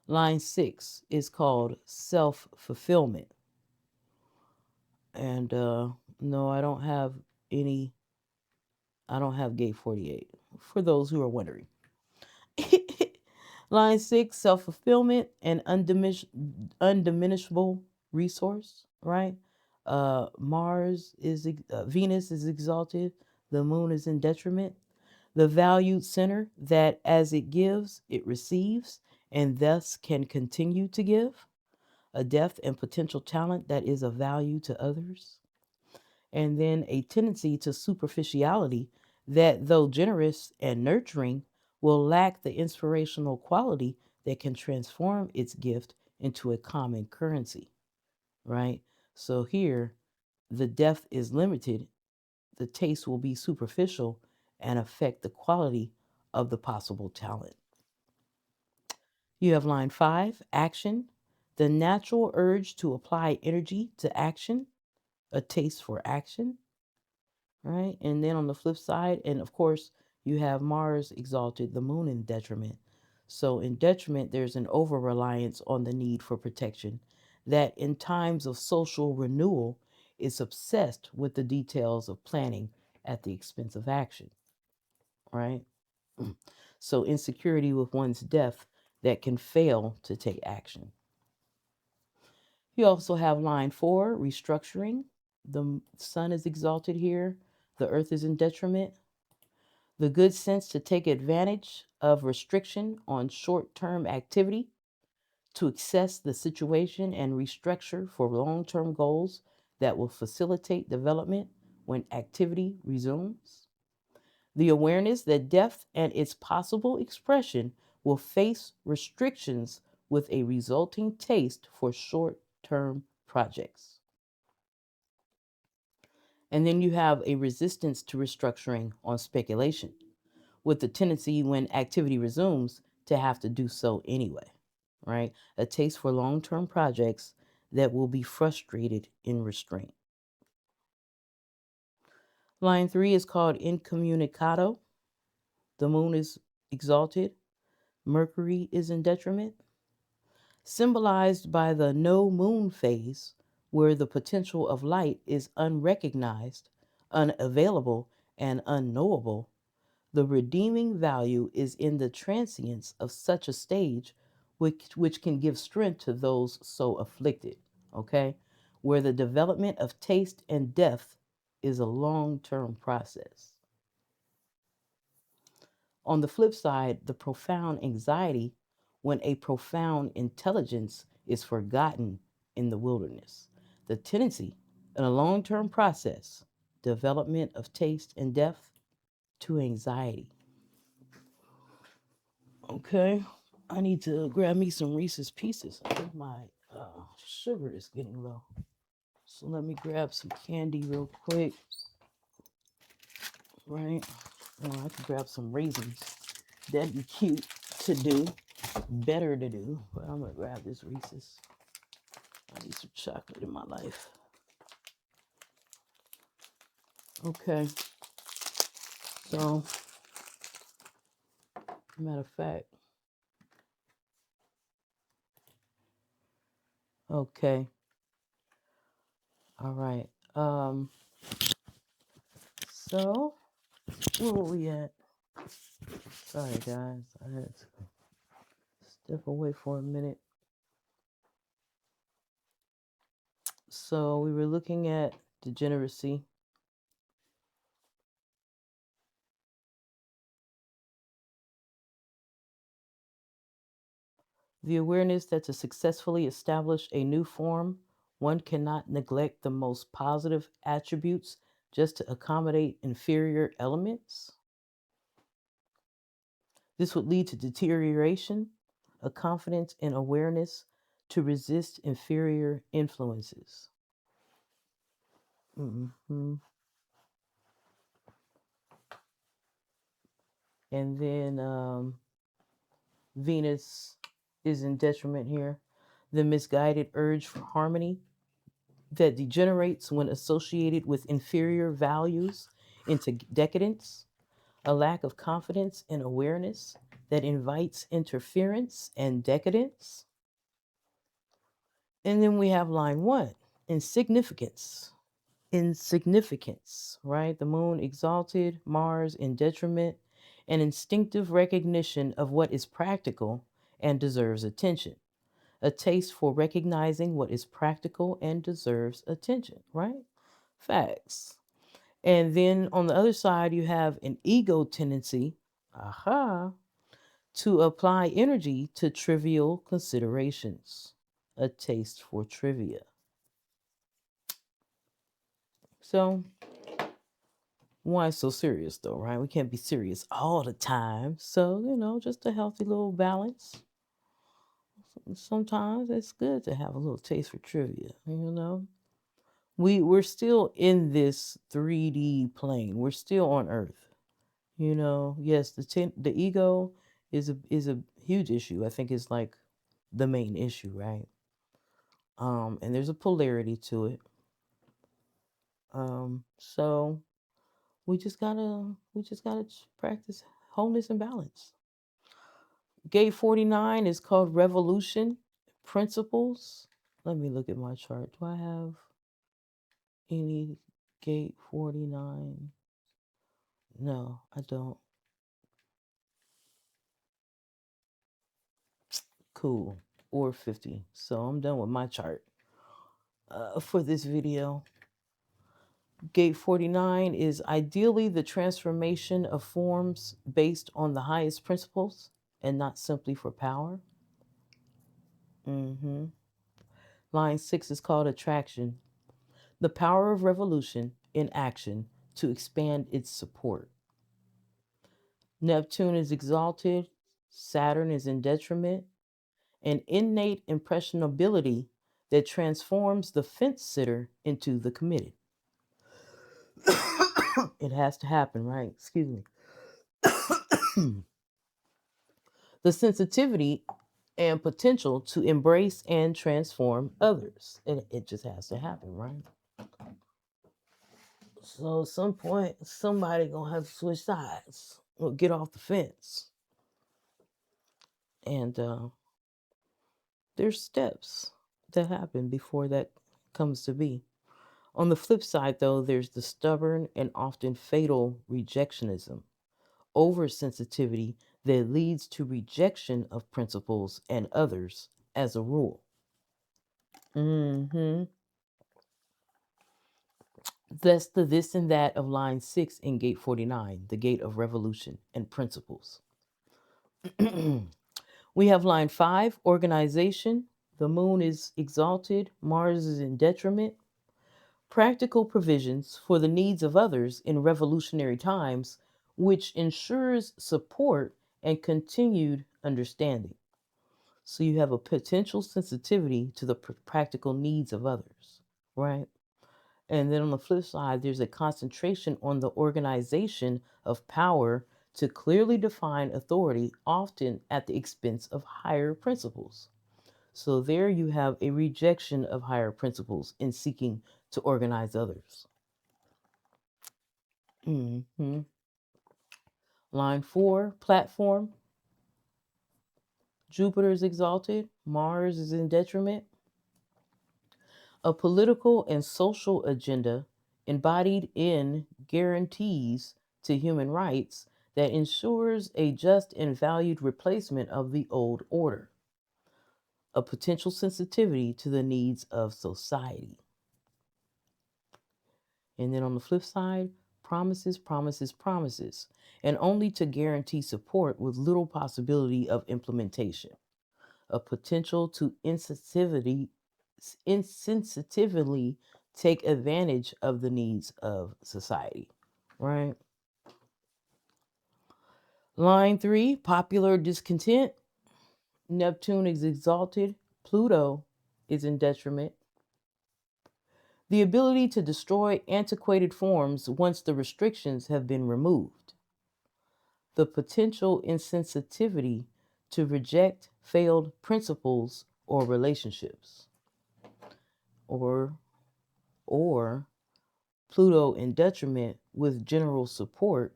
Line 6 is called self fulfillment. And no, any, I don't have gate 48 for those who are wondering. Line 6, self fulfillment and undiminishable resource, right? Venus is exalted, the moon is in detriment. The valued center that as it gives, it receives, and thus can continue to give. A depth and potential talent that is of value to others. And then a tendency to superficiality that, though generous and nurturing, will lack the inspirational quality that can transform its gift into a common currency, right? So here, the depth is limited, the taste will be superficial and affect the quality of the possible talent. You have line 5, action, the natural urge to apply energy to action, a taste for action, right? And then on the flip side, and of course, you have Mars exalted, the moon in detriment. So in detriment, there's an over reliance on the need for protection that in times of social renewal is obsessed with the details of planning at the expense of action, right? So insecurity with one's death that can fail to take action. You also have line 4, restructuring. The sun is exalted here, the earth is in detriment. The good sense to take advantage of restriction on short term activity to assess the situation and restructure for long term goals that will facilitate development when activity resumes. The awareness that death and its possible expression will face restrictions with a resulting taste for short term projects. And then you have a resistance to restructuring on speculation, with the tendency when activity resumes to have to do so anyway, right? A taste for long term projects that will be frustrated in restraint. Line 3 is called incommunicado. The moon is exalted, Mercury is in detriment, symbolized by the no moon phase, where the potential of light is unrecognized, unavailable, and unknowable. The redeeming value is in the transience of such a stage, which can give strength to those so afflicted, okay? Where the development of taste and depth is a long term process. On the flip side, the profound anxiety when a profound intelligence is forgotten in the wilderness. The tendency in a long term process, development of taste and depth to anxiety. Okay, I need to grab me some Reese's Pieces. I think my sugar is getting low. So let me grab some candy real quick. right? Well, I could grab some raisins. That'd be cute to do, better to do, but I'm gonna grab this Reese's. I need some chocolate in my life. Okay, so matter of fact, okay, all right. So where were we at? Sorry, guys, I had to step away for a minute. So we were looking at degeneracy. The awareness that to successfully establish a new form, one cannot neglect the most positive attributes just to accommodate inferior elements. This would lead to deterioration, a confidence and awareness to resist inferior influences. hmm And then Venus is in detriment here. The misguided urge for harmony that degenerates when associated with inferior values into decadence, a lack of confidence and awareness that invites interference and decadence. And then we have line one, insignificance. Insignificance, right? The moon exalted, Mars in detriment, an instinctive recognition of what is practical and deserves attention. A taste for recognizing what is practical and deserves attention, right? Facts. And then on the other side, you have an ego tendency, aha, to apply energy to trivial considerations, a taste for trivia. So, why so serious though, right? We can't be serious all the time. So, just a healthy little balance. Sometimes it's good to have a little taste for trivia. We're still in this 3D plane. We're still on Earth. Yes, the ego is a huge issue. I think it's like the main issue, right? And there's a polarity to it. So we just gotta practice wholeness and balance. Gate 49 is called Revolution Principles. Let me look at my chart. Do I have any gate 49? No, I don't. Cool. Or 50. So I'm done with my chart for this video. Gate 49 is ideally the transformation of forms based on the highest principles and not simply for power. hmm Line 6 is called Attraction, the power of revolution in action to expand its support. Neptune is exalted, Saturn is in detriment, an innate impressionability that transforms the fence sitter into the committed. It has to happen, right? Excuse me. The sensitivity and potential to embrace and transform others. And it just has to happen, right? So at some point, somebody gonna have to switch sides or get off the fence. And there's steps that happen before that comes to be. On the flip side, though, there's the stubborn and often fatal rejectionism, oversensitivity that leads to rejection of principles and others as a rule. hmm That's the this and that of line 6 in gate 49, the gate of revolution and principles. We have line 5, organization. The moon is exalted, Mars is in detriment. Practical provisions for the needs of others in revolutionary times, which ensures support and continued understanding. So you have a potential sensitivity to the practical needs of others, right? And then on the flip side, there's a concentration on the organization of power to clearly define authority, often at the expense of higher principles. So there you have a rejection of higher principles in seeking to organize others. Hmm. Line 4, platform. Jupiter is exalted, Mars is in detriment. A political and social agenda embodied in guarantees to human rights that ensures a just and valued replacement of the old order. A potential sensitivity to the needs of society. And then on the flip side, promises, promises, promises, and only to guarantee support with little possibility of implementation. A potential to insensitively take advantage of the needs of society, right? Line 3, popular discontent. Neptune is exalted, Pluto is in detriment. The ability to destroy antiquated forms once the restrictions have been removed. The potential insensitivity to reject failed principles or relationships. Or or Pluto in detriment with general support,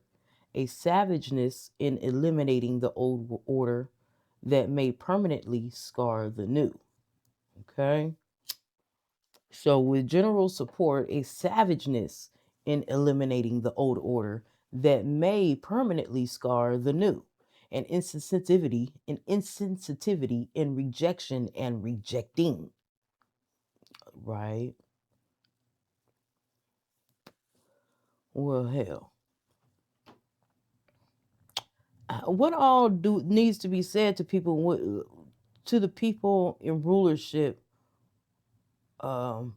a savageness in eliminating the old order that may permanently scar the new. Okay? So, with general support, a savageness in eliminating the old order that may permanently scar the new. An insensitivity in rejection and rejecting, right? Well, hell. What all do needs to be said to people to the people in rulership um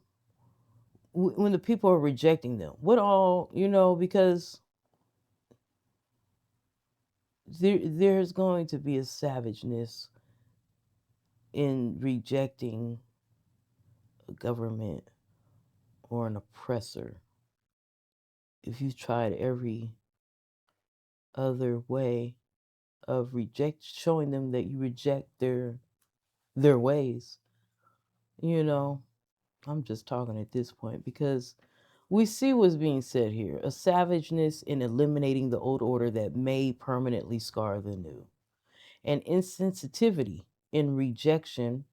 when the people are rejecting them? What all, because there's going to be a savageness in rejecting a government or an oppressor if you've tried every other way of showing them that you reject their ways. you know I'm just talking at this point because we see what's being said here, a savageness in eliminating the old order that may permanently scar the new, an insensitivity in rejection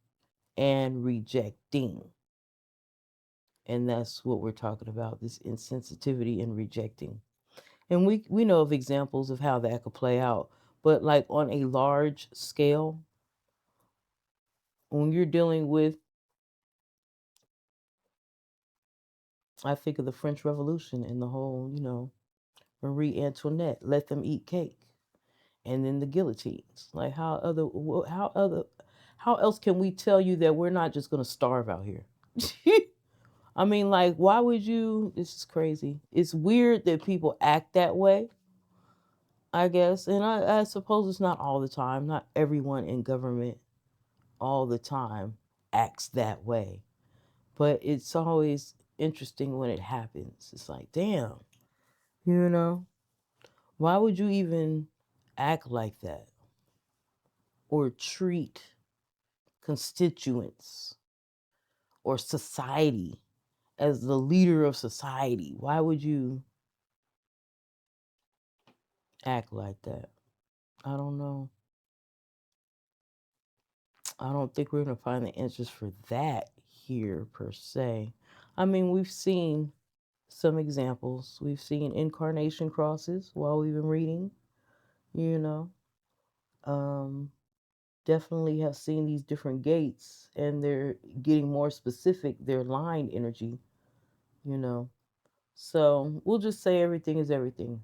and rejecting. And that's what we're talking about, this insensitivity and rejecting. And we know of examples of how that could play out. But like on a large scale, when you're dealing with, I think of the French Revolution and the whole, Marie Antoinette, let them eat cake, and then the guillotines. Like how else can we tell you that we're not just gonna starve out here? I mean, like, why would you? This is crazy. It's weird that people act that way, I guess, and I suppose it's not all the time. Not everyone in government all the time acts that way, but it's always interesting when it happens. It's like, damn, you know, why would you even act like that or treat constituents or society as the leader of society? Why would you act like that? I don't know. I don't think we're going to find the answers for that here per se. I mean, we've seen some examples. We've seen incarnation crosses while we've been reading, you know. Um, Definitely have seen these different gates and they're getting more specific, their line energy, you know. So we'll just say everything is everything.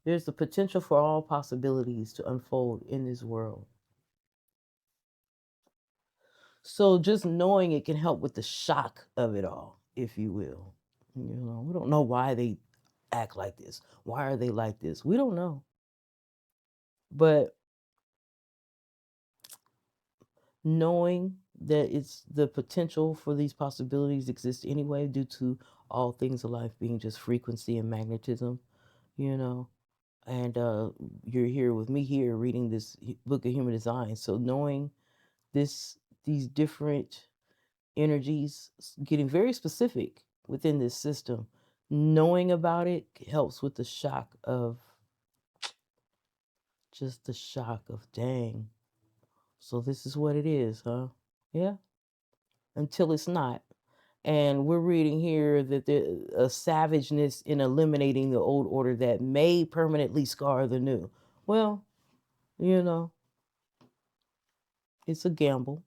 There's the potential for all possibilities to unfold in this world. So just knowing it can help with the shock of it all, if you will. We don't know why they act like this. Why are they like this? We don't know. But knowing that it's the potential for these possibilities exist anyway due to all things of life being just frequency and magnetism, you know. And you're here with me here reading this book of human design. So knowing this, these different energies, getting very specific within this system, knowing about it helps with the shock of, just the shock of, dang. So this is what it is, huh? Yeah. Until it's not. And we're reading here that there's a savageness in eliminating the old order that may permanently scar the new. Well, you know, it's a gamble.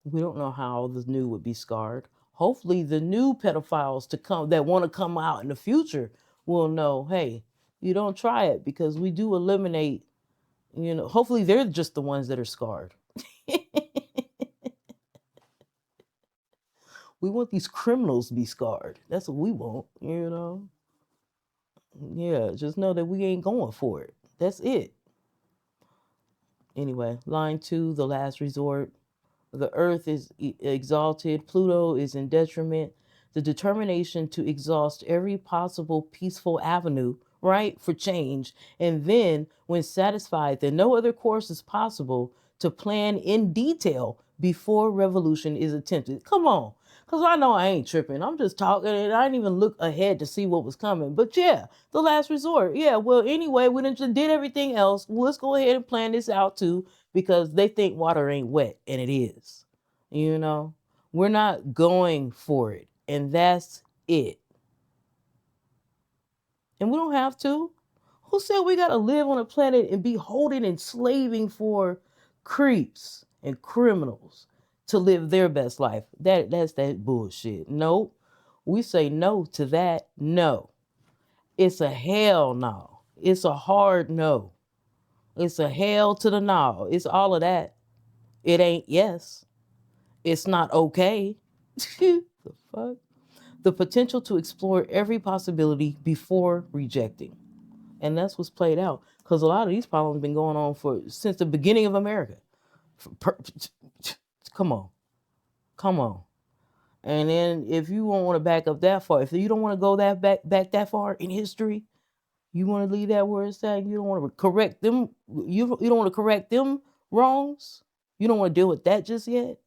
We don't know how the new would be scarred. Hopefully, the new pedophiles to come that want to come out in the future will know, hey, you don't try it, because we do eliminate, hopefully they're just the ones that are scarred. We want these criminals to be scarred. That's what we want. Yeah, just know that we ain't going for it. That's it. Anyway, line 2, the last resort. The earth is exalted, Pluto is in detriment. The determination to exhaust every possible peaceful avenue, right, for change. And then, when satisfied that no other course is possible, to plan in detail before revolution is attempted. Come on. Because I know I ain't tripping. I'm just talking, and I didn't even look ahead to see what was coming. But yeah, the last resort. Yeah, well, anyway, we done did everything else. Let's go ahead and plan this out too, because they think water ain't wet, and it is. We're not going for it, and that's it. And we don't have to. Who said we got to live on a planet and be holding and slaving for creeps and criminals to live their best life? That's that bullshit. Nope. We say no to that. No. It's a hell no. It's a hard no. It's a hell to the no. It's all of that. It ain't yes. It's not okay. The fuck? The potential to explore every possibility before rejecting. And that's what's played out. Because a lot of these problems have been going on since the beginning of America. Come on. Come on. And then if you don't want to back up that far, if you don't want to go back that far in history, you want to leave that where it's at, you don't want to correct them, you don't want to correct them wrongs, you don't want to deal with that just yet.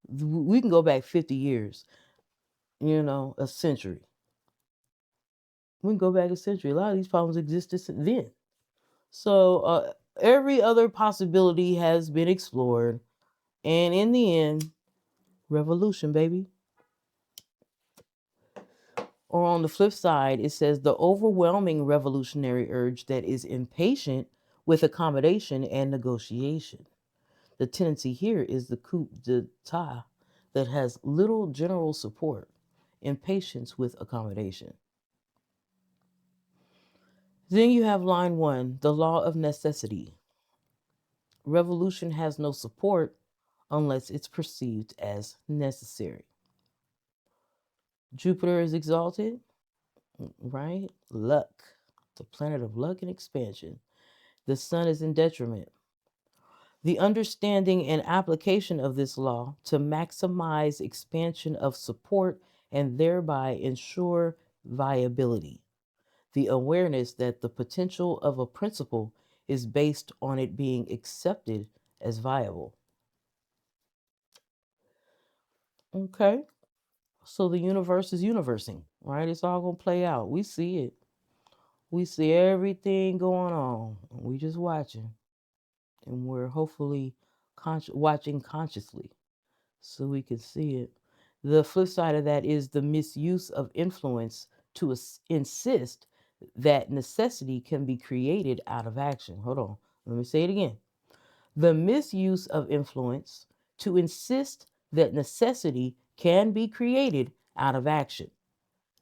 We can go back 50 years, a century. We can go back a century. A lot of these problems existed then. So every other possibility has been explored. And in the end, revolution, baby. Or on the flip side, it says the overwhelming revolutionary urge that is impatient with accommodation and negotiation. The tendency here is the coup d'etat that has little general support, impatience with accommodation. Then you have line 1, the law of necessity. Revolution has no support unless it's perceived as necessary. Jupiter is exalted, right? Luck, the planet of luck and expansion. The sun is in detriment. The understanding and application of this law to maximize expansion of support and thereby ensure viability. The awareness that the potential of a principle is based on it being accepted as viable. Okay. So the universe is universing, right? It's all going to play out. We see it. We see everything going on. We just watching. And we're hopefully watching consciously so we can see it. The flip side of that is the misuse of influence to insist that necessity can be created out of action. Hold on. Let me say it again. The misuse of influence to insist that necessity can be created out of action.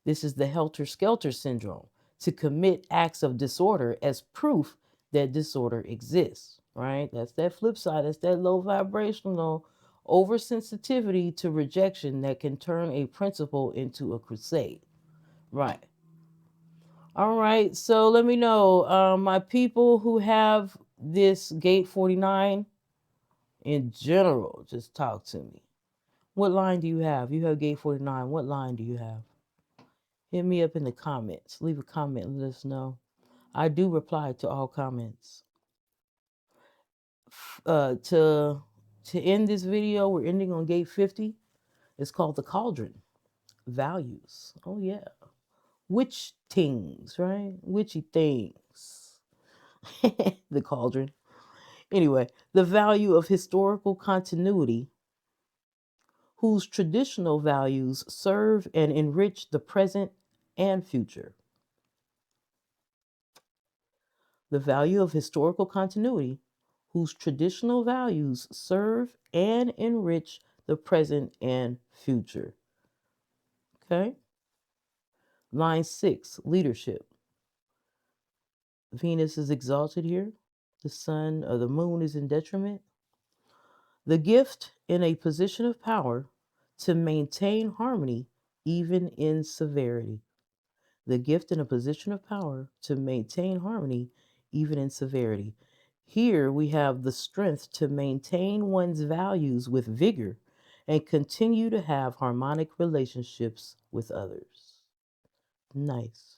This is the helter-skelter syndrome, to commit acts of disorder as proof that disorder exists, right? That's that flip side. That's that low vibrational oversensitivity to rejection that can turn a principle into a crusade, right? All right, so let me know, my people who have this gate 49 in general, just talk to me. What line do you have? You have gate 49. What line do you have? Hit me up in the comments. Leave a comment and let us know. I do reply to all comments. To end this video, we're ending on gate 50. It's called the cauldron. Values. Oh yeah. Witch things, right? Witchy things. The cauldron. Anyway, the value of historical continuity, whose traditional values serve and enrich the present and future. The value of historical continuity, whose traditional values serve and enrich the present and future. Okay? Line 6, leadership. Venus is exalted here. The sun or the moon is in detriment. The gift in a position of power to maintain harmony even in severity. The gift in a position of power to maintain harmony even in severity. Here we have the strength to maintain one's values with vigor and continue to have harmonic relationships with others. Nice.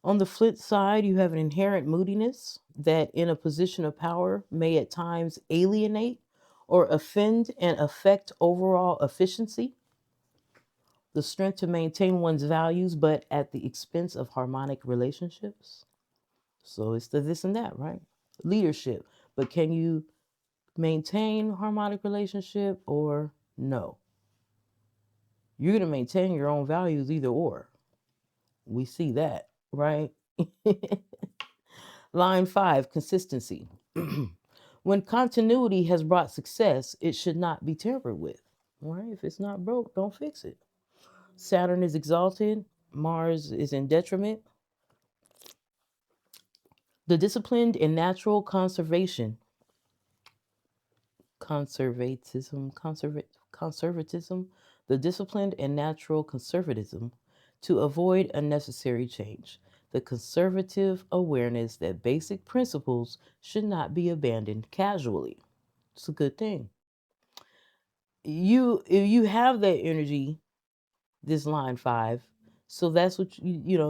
On the flip side, you have an inherent moodiness that, in a position of power, may at times alienate or offend and affect overall efficiency. The strength to maintain one's values, but at the expense of harmonic relationships. So it's the this and that, right? Leadership. But can you maintain harmonic relationship or no? You're going to maintain your own values either or. We see that, right? Line 5, consistency. When continuity has brought success, it should not be tampered with. Right? If it's not broke, don't fix it. Saturn is exalted, Mars is in detriment. The disciplined and natural conservatism, the disciplined and natural conservatism to avoid unnecessary change. The conservative awareness that basic principles should not be abandoned casually. It's a good thing. If you have that energy, this line 5, so that's what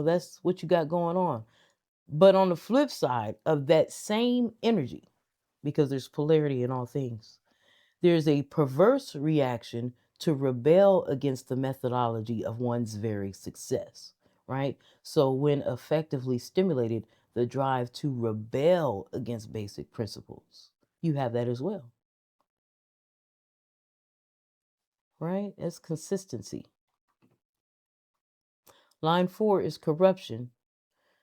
that's what you got going on. But on the flip side of that same energy, because there's polarity in all things, there's a perverse reaction to rebel against the methodology of one's very success, right? So when effectively stimulated, the drive to rebel against basic principles, you have that as well, right? That's consistency. Line 4 is corruption.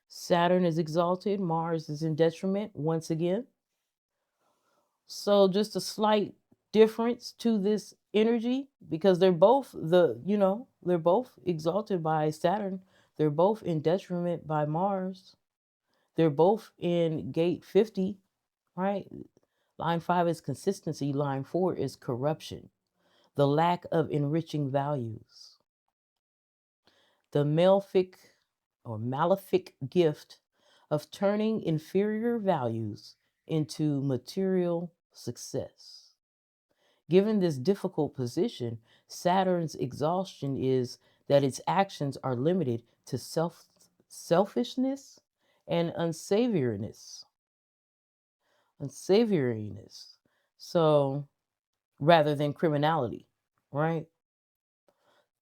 Saturn is exalted, Mars is in detriment once again. So just a slight difference to this energy, because they're both they're both exalted by Saturn. They're both in detriment by Mars. They're both in gate 50, right? Line 5 is consistency, line 4 is corruption. The lack of enriching values. The malefic gift of turning inferior values into material success. Given this difficult position, Saturn's exhaustion is that its actions are limited to selfishness and unsavoriness. Unsavoriness. So rather than criminality, right?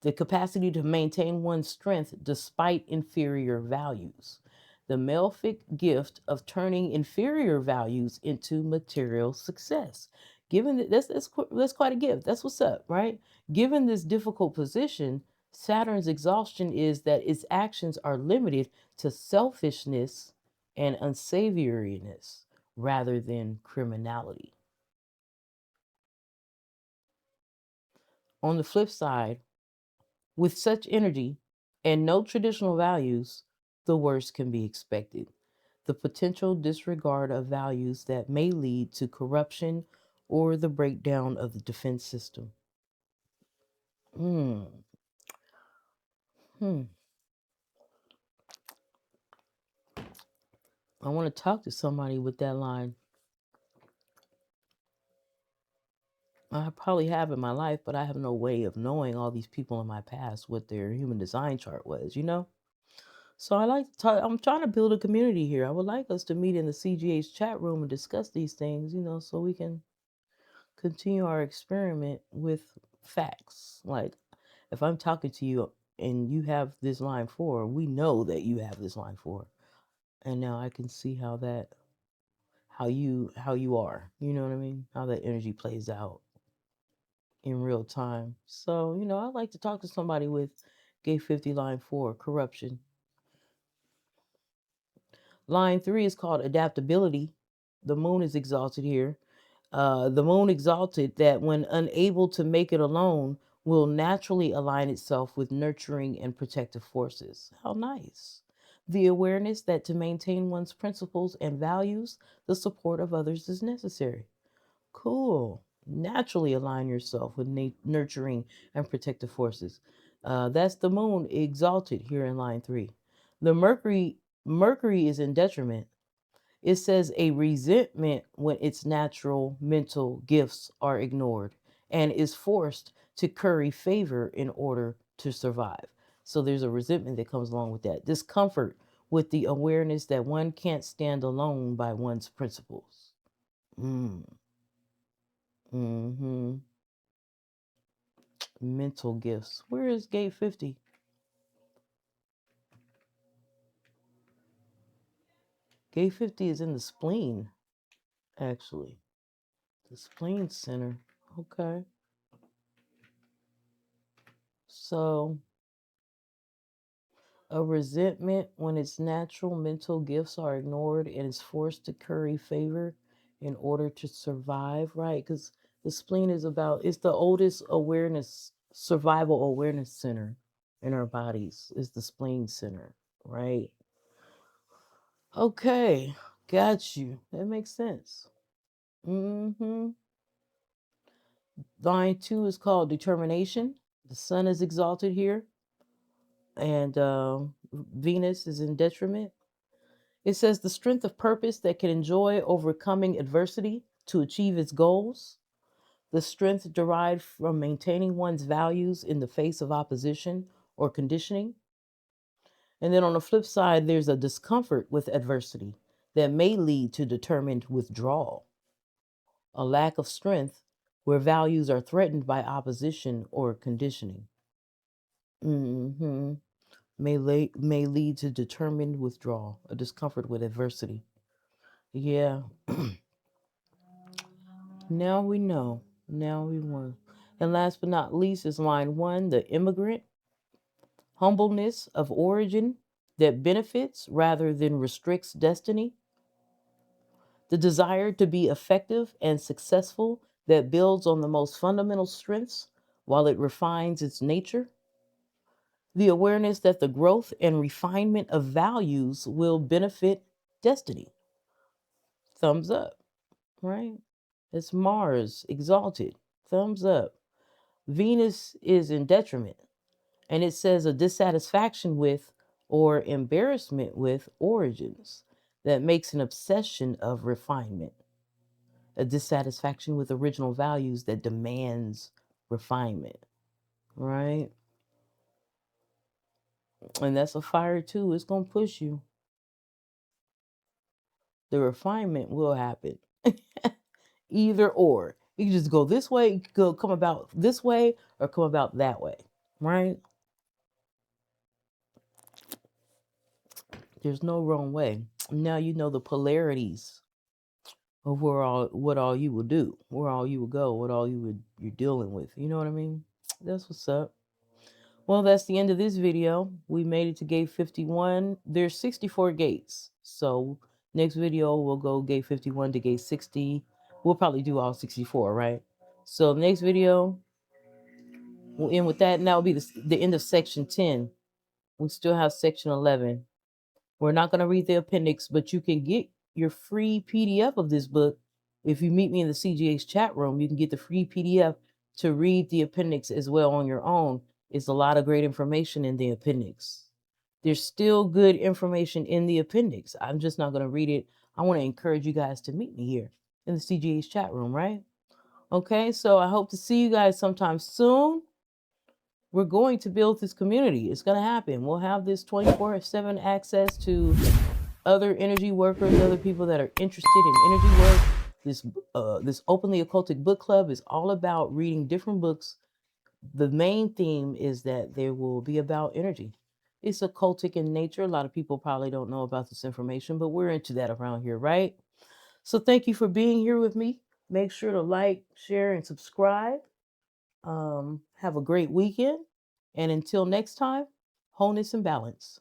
The capacity to maintain one's strength despite inferior values. The malefic gift of turning inferior values into material success. Given that that's quite a gift. That's what's up, right? Given this difficult position, Saturn's exhaustion is that its actions are limited to selfishness and unsavoriness rather than criminality. On the flip side, with such energy and no traditional values, the worst can be expected. The potential disregard of values that may lead to corruption or the breakdown of the defense system. Hmm. Hmm. I want to talk to somebody with that line. I probably have in my life, but I have no way of knowing all these people in my past what their human design chart was, you know? So I like to talk, I'm trying to build a community here. I would like us to meet in the CGH chat room and discuss these things, so we can continue our experiment with facts. Like if I'm talking to you and you have this line 4, we know that you have this line 4. And now I can see how you are. You know what I mean? How that energy plays out in real time. So, I like to talk to somebody with gate 50 line 4, corruption. Line 3 is called adaptability. The moon is exalted here. The moon exalted that when unable to make it alone will naturally align itself with nurturing and protective forces. How nice. The awareness that to maintain one's principles and values, the support of others is necessary. Cool. Naturally align yourself with nurturing and protective forces. That's the moon exalted here in line 3. The Mercury is in detriment. It says a resentment when its natural mental gifts are ignored and is forced to curry favor in order to survive. So there's a resentment that comes along with that. Discomfort with the awareness that one can't stand alone by one's principles. Mm. Hmm. Mental gifts. Where is gate 50? Gate 50 is in the spleen, actually. The spleen center. Okay. So, a resentment when its natural mental gifts are ignored and is forced to curry favor in order to survive, right? Because the spleen it's the oldest survival awareness center in our bodies, is the spleen center, right? Okay, got you. That makes sense. Mm-hmm. Line 2 is called determination. The sun is exalted here, and Venus is in detriment. It says the strength of purpose that can enjoy overcoming adversity to achieve its goals, the strength derived from maintaining one's values in the face of opposition or conditioning. And then on the flip side, there's a discomfort with adversity that may lead to determined withdrawal, a lack of strength where values are threatened by opposition or conditioning. Hmm. May lead to determined withdrawal, a discomfort with adversity. Yeah. Now we know. Now we know. And last but not least is line 1, the immigrant, humbleness of origin that benefits rather than restricts destiny, the desire to be effective and successful that builds on the most fundamental strengths while it refines its nature, the awareness that the growth and refinement of values will benefit destiny. Thumbs up, right? It's Mars exalted. Thumbs up. Venus is in detriment, and it says a dissatisfaction with or embarrassment with origins that makes an obsession of refinement, a dissatisfaction with original values that demands refinement, right? And that's a fire too. It's going to push you. The refinement will happen. Either or. You can just go this way, you can go come about this way or come about that way, right? There's no wrong way. Now you know the polarities of what all you will do, where all you will go, what all you're dealing with. You know what I mean? That's what's up. Well, that's the end of this video. We made it to gate 51. There's 64 gates. So next video we'll go gate 51 to gate 60. We'll probably do all 64, right? So next video we'll end with that, and that will be the end of section 10. We still have section 11. We're not going to read the appendix, but you can get your free PDF of this book. If you meet me in the CGH chat room, you can get the free PDF to read the appendix as well on your own. It's a lot of great information in the appendix. There's still good information in the appendix. I'm just not going to read it. I want to encourage you guys to meet me here in the CGH chat room, right? Okay, so I hope to see you guys sometime soon. We're going to build this community. It's going to happen. We'll have this 24/7 access to other energy workers, other people that are interested in energy work. This Openly Occultic Book Club is all about reading different books. The main theme is that there will be about energy. It's occultic in nature. A lot of people probably don't know about this information, but we're into that around here, right? So thank you for being here with me. Make sure to like, share, and subscribe. Have a great weekend. And until next time, wholeness and balance.